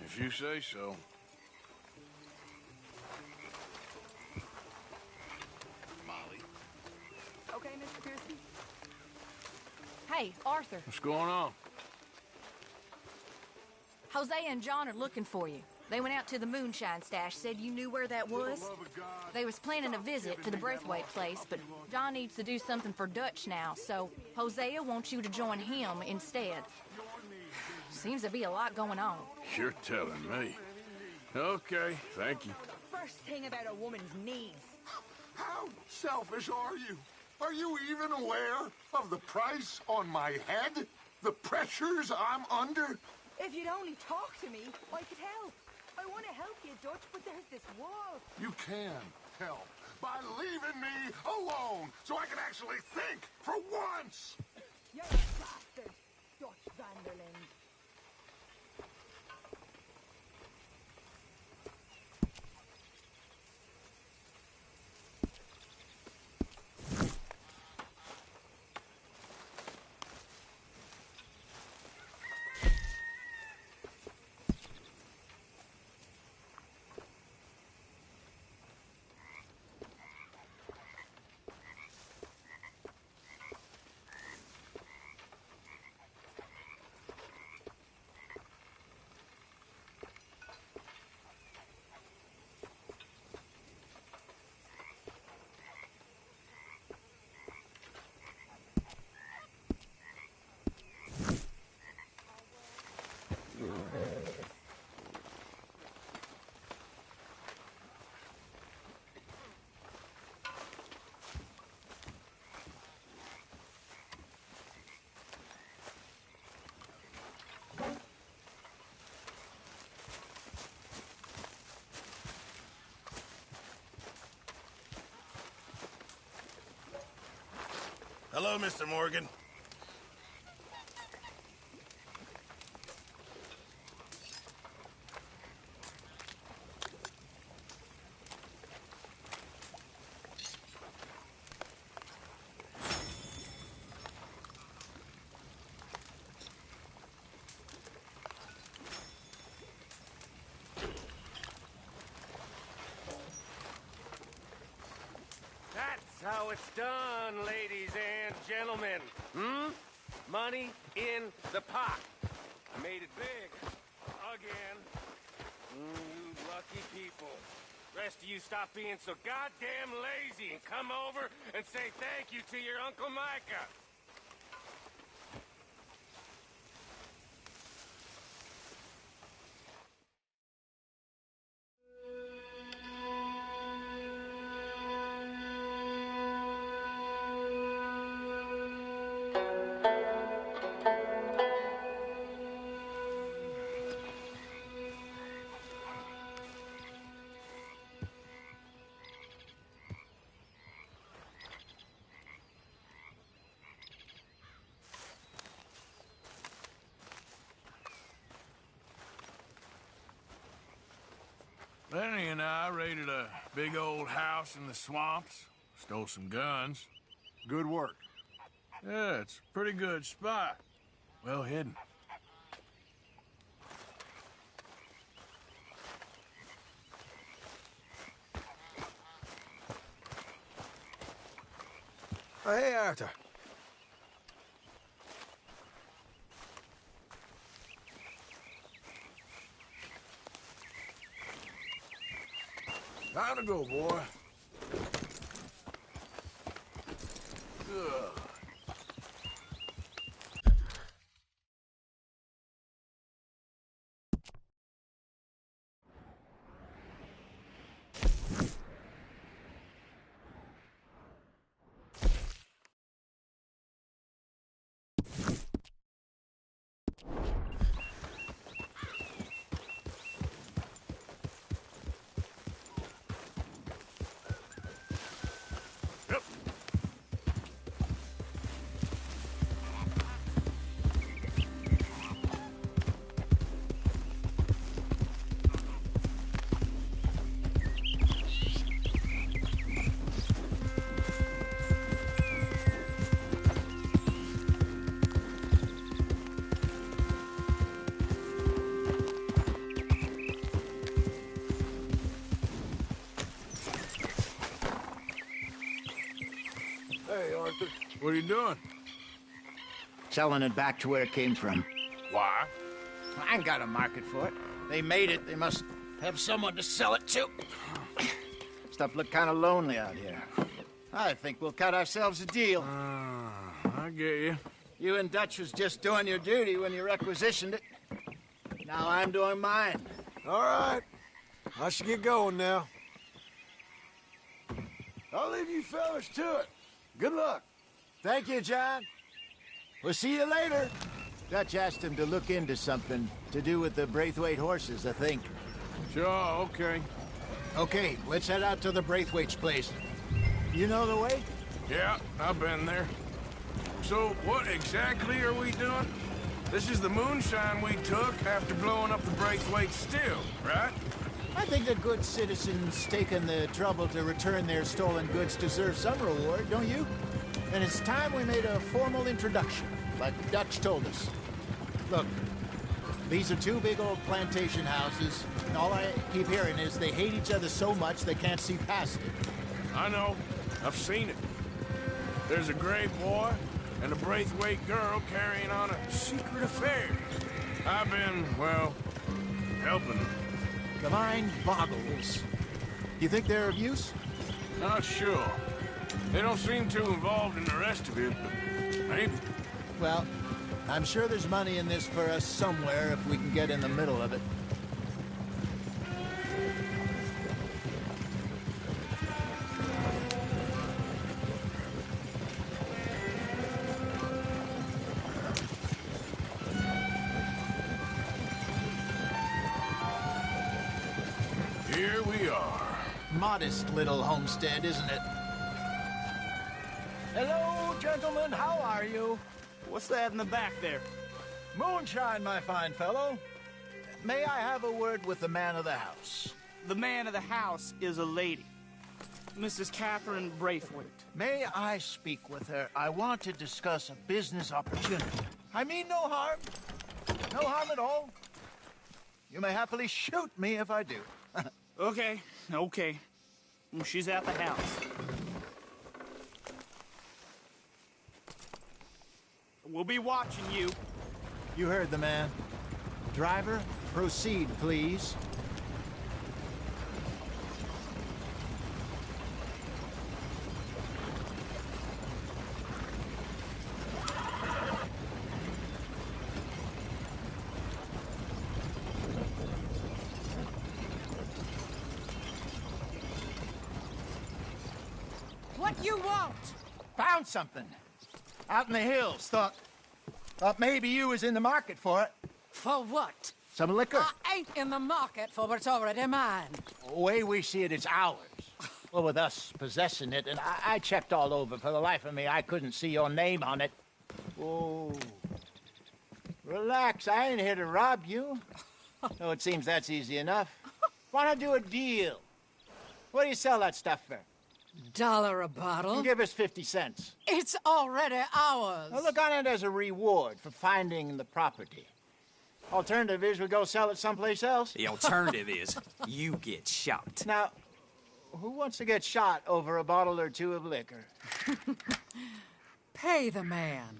If you say so. Molly. Okay, Mr. Pearson? Hey, Arthur. What's going on? Jose and John are looking for you. They went out to the moonshine stash, said you knew where that was. They was planning a visit to the Braithwaite place, but John needs to do something for Dutch now, so Hosea wants you to join him instead. Seems to be a lot going on. You're telling me. Okay, thank you. First thing about a woman's needs. How selfish are you? Are you even aware of the price on my head? The pressures I'm under? If you'd only talk to me, I could help. I want to help you, Dutch, but there's this wall. You can help by leaving me alone so I can actually think for once. You're a bastard, Dutch Vanderland. Hello, Mr. Morgan. how it's done, ladies and gentlemen. Money in the pot. I made it big. Again. You lucky people. Rest of you stop being so goddamn lazy and come over and say thank you to your Uncle Micah. Lenny and I raided a big old house in the swamps, stole some guns. Good work. Yeah, it's a pretty good spot. Well hidden. Oh, hey, Arthur. Time to go, boy. Good. Hey, Arthur. What are you doing? Selling it back to where it came from. Why? I ain't got a market for it. They made it. They must have someone to sell it to. Stuff look kind of lonely out here. I think we'll cut ourselves a deal. I get you. You and Dutch was just doing your duty when you requisitioned it. Now I'm doing mine. All right. I should get going now. I'll leave you fellas to it. Good luck. Thank you, John. We'll see you later. Dutch asked him to look into something to do with the Braithwaite horses, I think. Sure, okay. Okay, let's head out to the Braithwaite's place. You know the way? Yeah, I've been there. So, what exactly are we doing? This is the moonshine we took after blowing up the Braithwaite still, right? I think that good citizens taking the trouble to return their stolen goods deserve some reward, don't you? And it's time we made a formal introduction, like Dutch told us. Look, these are two big old plantation houses, and all I keep hearing is they hate each other so much they can't see past it. I know. I've seen it. There's a gray boy and a Braithwaite girl carrying on a secret affair. I've been, well, helping them. The mind boggles. You think they're of use? Not sure. They don't seem too involved in the rest of it, but maybe. Well, I'm sure there's money in this for us somewhere if we can get in the middle of it. Here we are. Modest little homestead, isn't it? Hello, gentlemen. How are you? What's that in the back there? Moonshine, my fine fellow. May I have a word with the man of the house? The man of the house is a lady. Mrs. Catherine Braithwaite. May I speak with her? I want to discuss a business opportunity. I mean no harm. No harm at all. You may happily shoot me if I do. Okay. She's at the house. We'll be watching you. You heard the man. Driver, proceed, please. What you want? Found something. Out in the hills. Thought maybe you was in the market for it. For what? Some liquor. I ain't in the market for what's already mine. The way we see it, it's ours. Well, with us possessing it, and I checked all over. For the life of me, I couldn't see your name on it. Whoa. Relax, I ain't here to rob you. Oh, it seems that's easy enough. Why not do a deal? What do you sell that stuff for? $1 a bottle? Give us 50 cents. It's already ours. Well, look on it as a reward for finding the property. Alternative is we go sell it someplace else. The alternative is you get shot. Now, who wants to get shot over a bottle or two of liquor? Pay the man.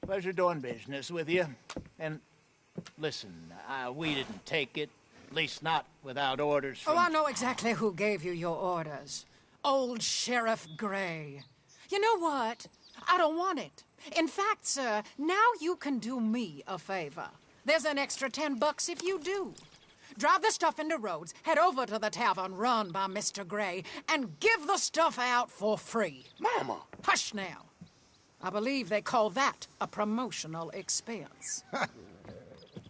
Pleasure doing business with you. And listen, we didn't take it. At least not without orders from... Oh, I know exactly who gave you your orders. Old Sheriff Gray. You know what? I don't want it. In fact, sir, now you can do me a favor. There's an extra $10 if you do. Drive the stuff into Rhodes, head over to the tavern run by Mr. Gray, and give the stuff out for free. Mama! Hush now. I believe they call that a promotional expense.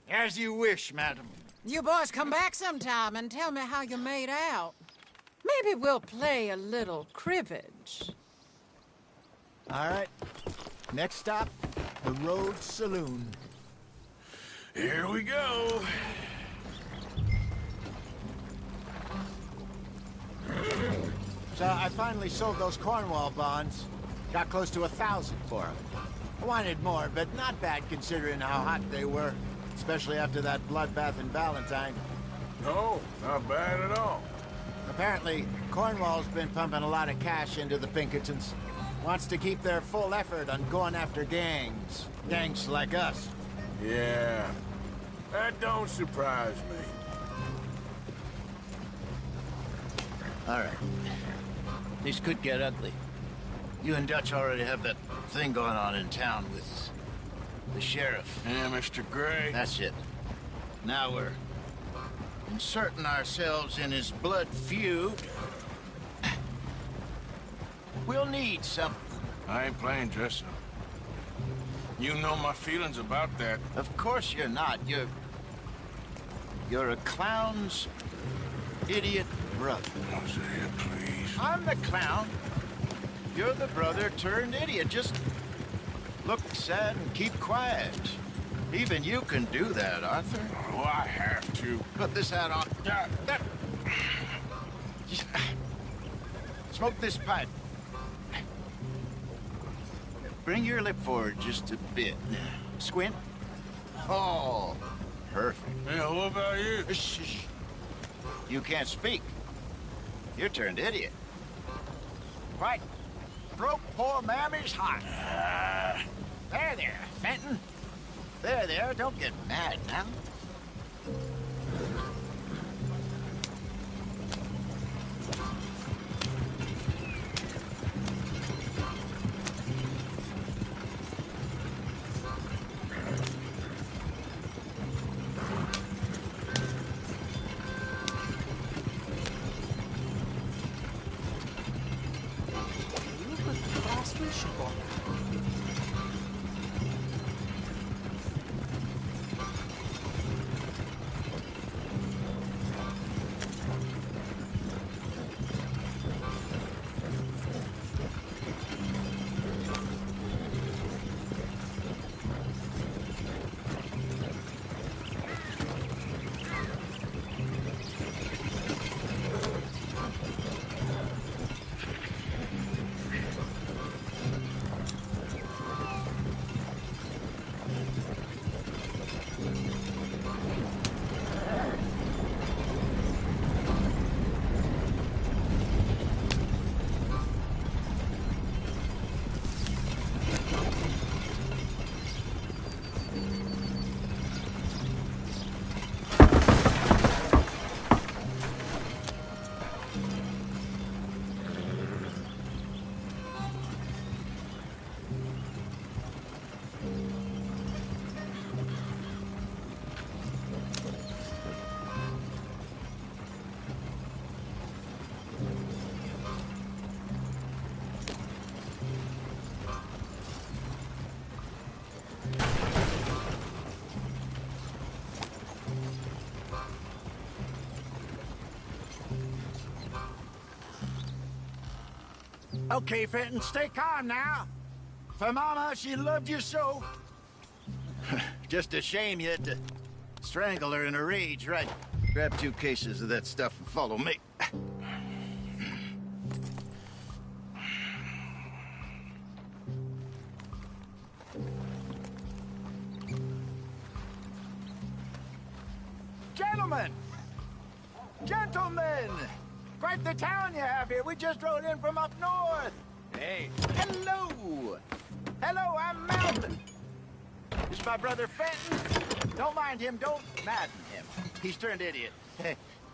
As you wish, madam. You boys come back sometime and tell me how you made out. Maybe we'll play a little cribbage. All right. Next stop, the Rhodes Saloon. Here we go. So I finally sold those Cornwall bonds. Got close to 1,000 for them. I wanted more, but not bad considering how hot they were. Especially after that bloodbath in Valentine. No, not bad at all. Apparently, Cornwall's been pumping a lot of cash into the Pinkertons. Wants to keep their full effort on going after gangs. Gangs like us. Yeah, that don't surprise me. All right. This could get ugly. You and Dutch already have that thing going on in town with the sheriff. Yeah, Mr. Gray. That's it. Now we're inserting ourselves in his blood feud. We'll need something. I ain't playing dress up. You know my feelings about that. Of course you're not. You're a clown's idiot brother. Don't say it, please. I'm the clown. You're the brother turned idiot. Just look sad and keep quiet. Even you can do that, Arthur. Oh, I have to. Put this hat on. Smoke this pipe. Bring your lip forward just a bit. Squint. Oh, perfect. Yeah, what about you? Shh. You can't speak. You're turned idiot. Right. Broke poor Mammy's heart. There, Fenton. There, don't get mad now. Okay, Fenton, stay calm now. For Mama, she loved you so. Just a shame you had to strangle her in a rage, right? Grab 2 cases of that stuff and follow me. Gentlemen! Gentlemen! Quite the town you have here. We just rode in from up north. Hey. Hello! Hello, I'm Malvin. This is my brother Fenton. Don't mind him. Don't madden him. He's turned idiot.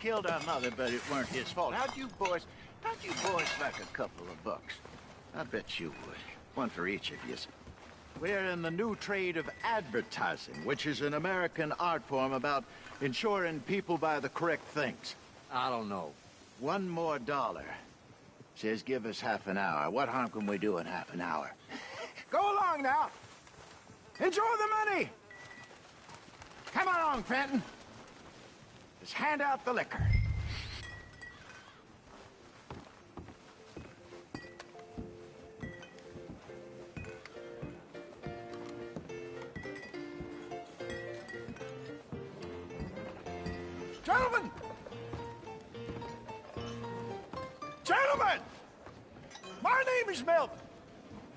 Killed our mother, but it weren't his fault. How'd you boys like a couple of bucks? I bet you would. One for each of you. We're in the new trade of advertising, which is an American art form about ensuring people buy the correct things. I don't know. $1 more. Says give us half an hour. What harm can we do in half an hour? Go along now. Enjoy the money. Come along, Fenton. Just hand out the liquor. Gentlemen! Gentlemen! My name is Melvin.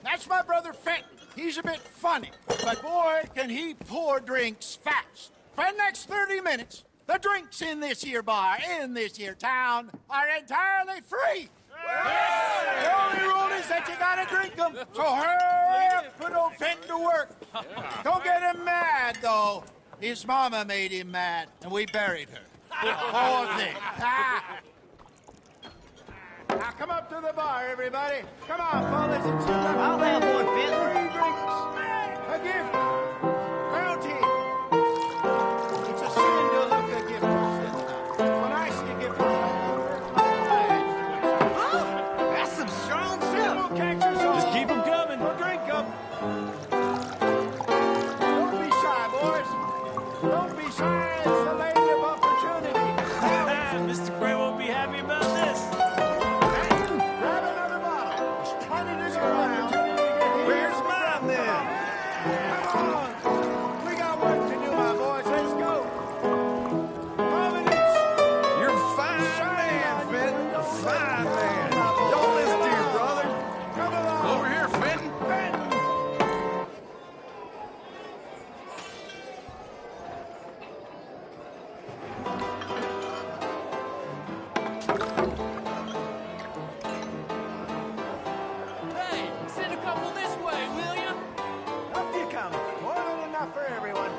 That's my brother Fenton. He's a bit funny, but boy, can he pour drinks fast. For the next 30 minutes, the drinks in this here bar, in this here town, are entirely free. Yes! The only rule is that you gotta drink them. So hurry up, put old Fenton to work. Don't get him mad, though. His mama made him mad, and we buried her. Poor thing. Now come up to the bar, everybody. Come on, fellas, and sit down. I'll have one, Fenton. 3 drinks. A gift. Bounty. It's a sin to look a gift. When I see a gift, that's some strong stuff. We'll catch us all. Just keep them coming. We'll drink them. Don't be shy, boys. Don't be shy. It's the lady of opportunity. Mr. Gray won't be happy about this. Grab another bottle. There's plenty to go around. Where's mine, then? Come on. We got work to do, my boys. Let's go. Providence. You're a fine man, Fenton. A fine man. Don't listen to your brother. Come along. Over here, Fenton. Fenton. Hey, send a couple this way, will you? Up you come. More than enough for everyone.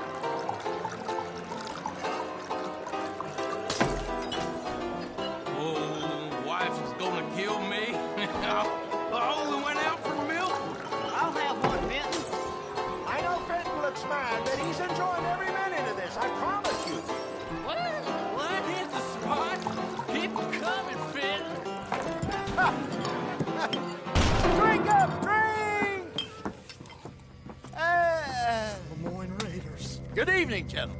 Oh, wife is gonna kill me. I only went out for milk. I'll have one, Fenton. I know Fenton looks mad, but he's enjoying every minute of this. I promise you. Well, that hit the spot. Keep them coming, Fenton. Drink up, drink! Lemoyne Raiders. Good evening, gentlemen.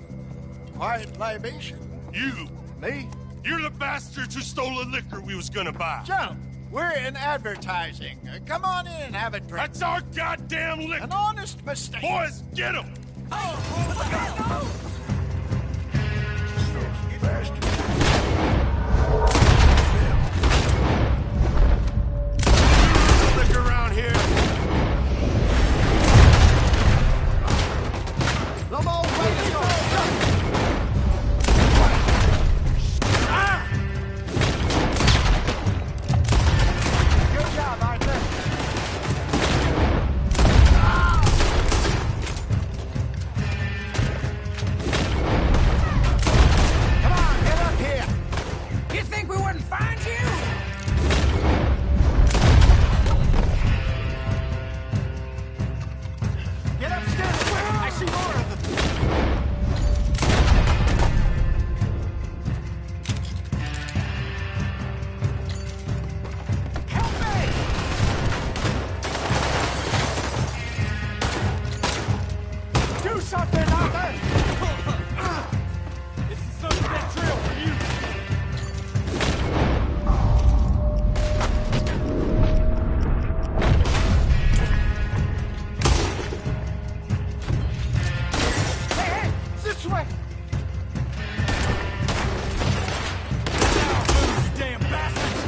Quiet libation. You. Me? You're the bastards who stole the liquor we was gonna buy. Gentlemen, we're in advertising. Come on in and have a drink. That's our goddamn liquor. An honest mistake. Boys, get him! Liquor around here. Lamont, wait a go. Good job, Arthur. Come on, get up. Do something, Arthur! This is Sunset Trail for you. Hey, this way! Now, move, you damn bastards!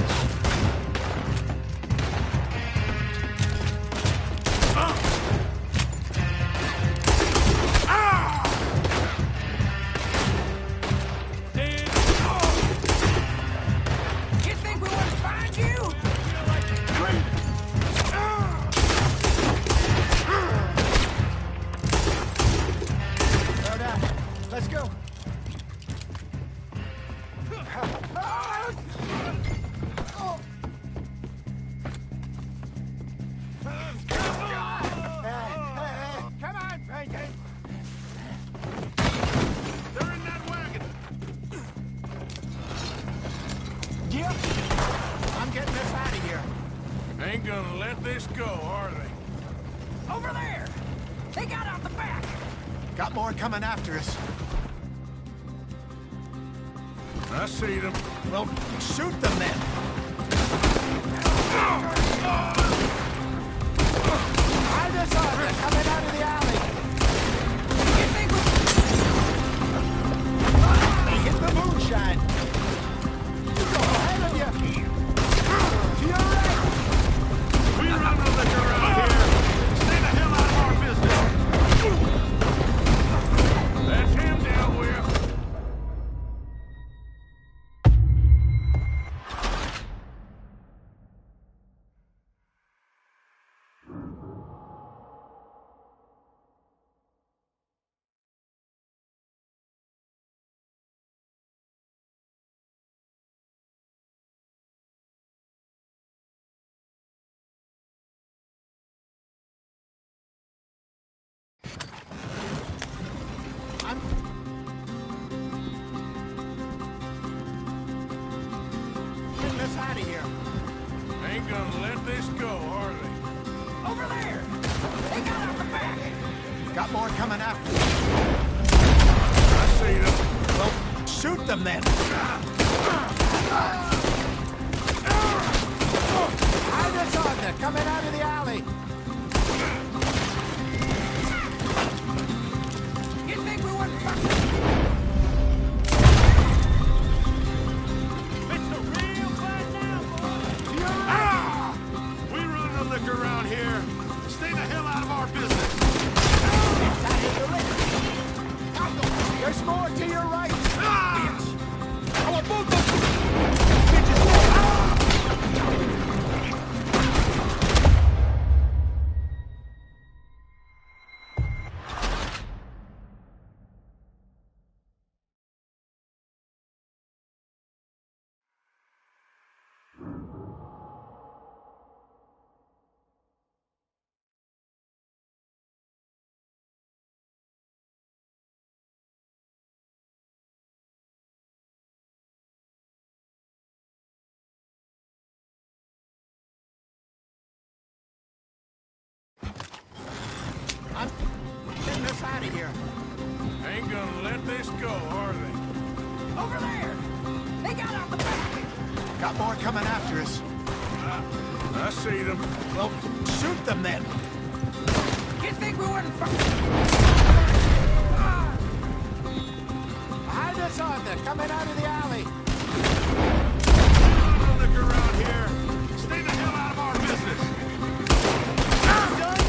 You think we wouldn't find you? Slow down. Let's go. Come on, Frankie. They're in that wagon. Yep. I'm getting us out of here. Ain't gonna let this go, are they? Over there! They got out the back! Got more coming after us. I see them. Well, shoot them then. I just saw them coming out of the alley. You think we hit the moonshine? You go ahead of you. To your right. We run the liquor around here. Stay the hell out of our business. That's him dealt with. Getting us out of here. Ain't gonna let this go, are they? Over there! They got out the back! Got more coming after us. I see them. Well, shoot them then. I just saw them coming out of the alley. You think we wouldn't fuck It's a real fight now, boy. We run the liquor around here. Stay the hell out of our business. There's more to your right. I want both of them. I'm getting us out of here. Ain't gonna let this go, are they? Over there! They got out the back! Got more coming after us. I see them. Well, shoot them then. You think we wouldn't fuck? I just saw them coming out of the alley. We run the liquor around here. Stay the hell out of our business.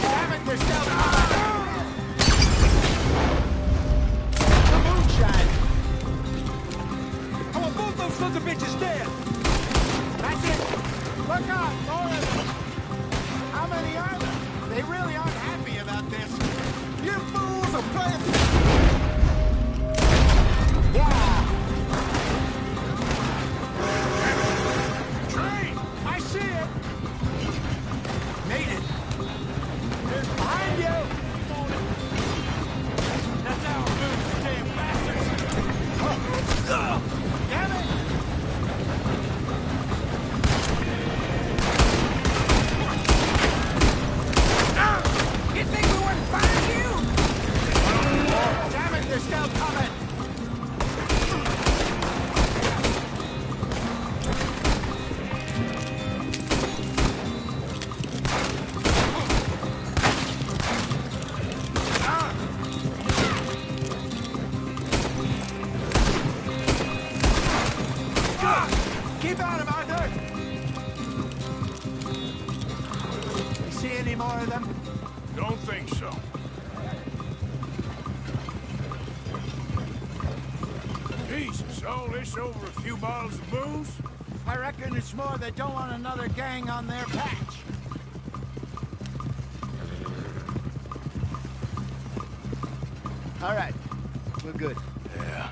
Damn it, they're still the moonshine. I want both those sons of bitches dead. That's it. Look out, more of them. How many are there? They really aren't happy about this. You fools are playing. Yeah. All this over a few bottles of booze? I reckon it's more they don't want another gang on their patch. All right, we're good. Yeah.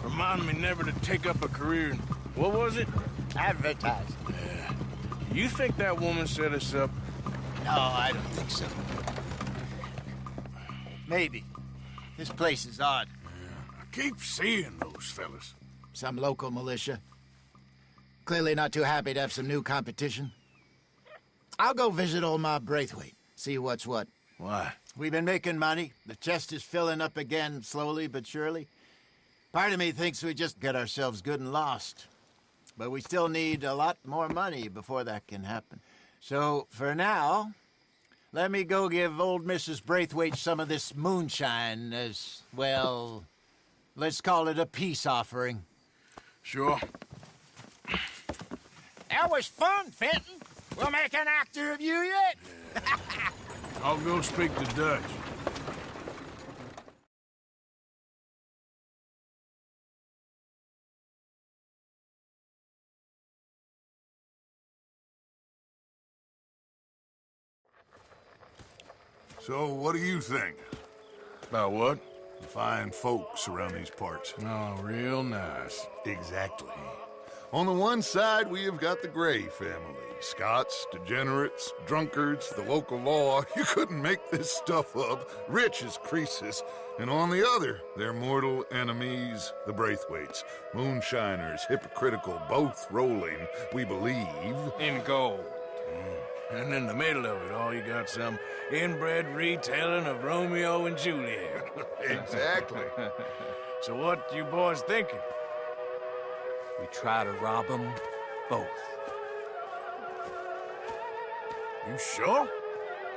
Remind me never to take up a career in... What was it? Advertising. Yeah. You think that woman set us up? No, I don't think so. Maybe. This place is odd. Yeah. I keep seeing those fellas. Some local militia. Clearly not too happy to have some new competition. I'll go visit old Ma Braithwaite, see what's what. Why? We've been making money. The chest is filling up again, slowly but surely. Part of me thinks we just get ourselves good and lost. But we still need a lot more money before that can happen. So, for now, let me go give old Mrs. Braithwaite some of this moonshine as, well, let's call it a peace offering. Sure. That was fun, Fenton. We'll make an actor of you yet. Yeah. I'll go speak to Dutch. So, what do you think? About what? The fine folks around these parts. Oh, real nice. Exactly. On the one side, we have got the Gray family. Scots, degenerates, drunkards, the local law. You couldn't make this stuff up. Rich as Croesus. And on the other, their mortal enemies, the Braithwaites. Moonshiners, hypocritical, both rolling, we believe... in gold. And in the middle of it all, you got some inbred retelling of Romeo and Juliet. Exactly. So what you boys thinking? We try to rob them both. You sure?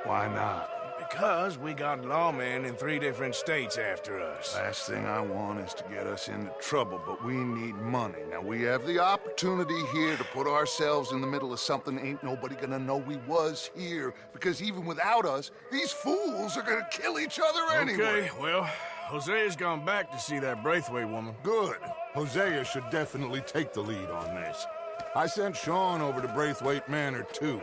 Why not? Because we got lawmen in 3 different states after us. Last thing I want is to get us into trouble, but we need money. Now, we have the opportunity here to put ourselves in the middle of something ain't nobody gonna know we was here, because even without us, these fools are gonna kill each other anyway. Okay, well, Hosea's gone back to see that Braithwaite woman. Good. Hosea should definitely take the lead on this. I sent Sean over to Braithwaite Manor, too.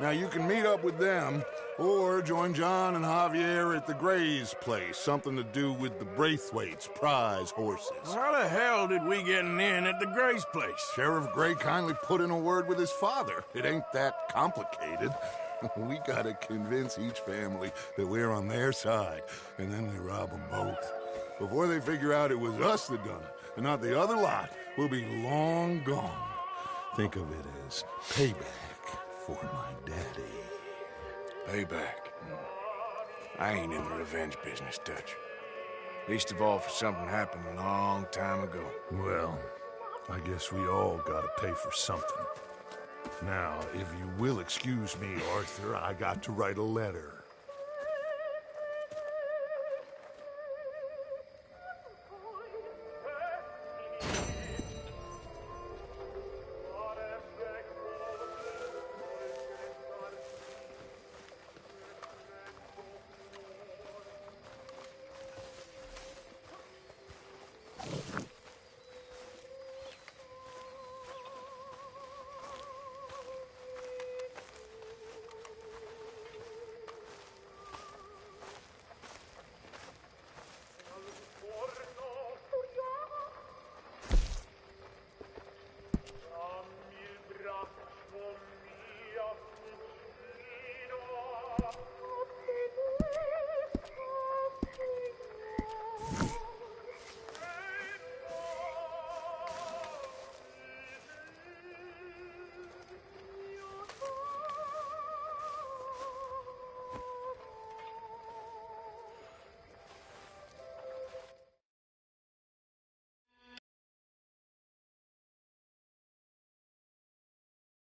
Now, you can meet up with them, or join John and Javier at the Gray's place. Something to do with the Braithwaite's prize horses. How the hell did we get in at the Gray's place? Sheriff Gray kindly put in a word with his father. It ain't that complicated. We gotta convince each family that we're on their side, and then we rob them both. Before they figure out it was us that done it, and not the other lot, we'll be long gone. Think of it as payback for my daddy. Payback. I ain't in the revenge business, Dutch. Least of all for something happened a long time ago. Well, I guess we all gotta pay for something. Now, if you will excuse me, Arthur, I got to write a letter.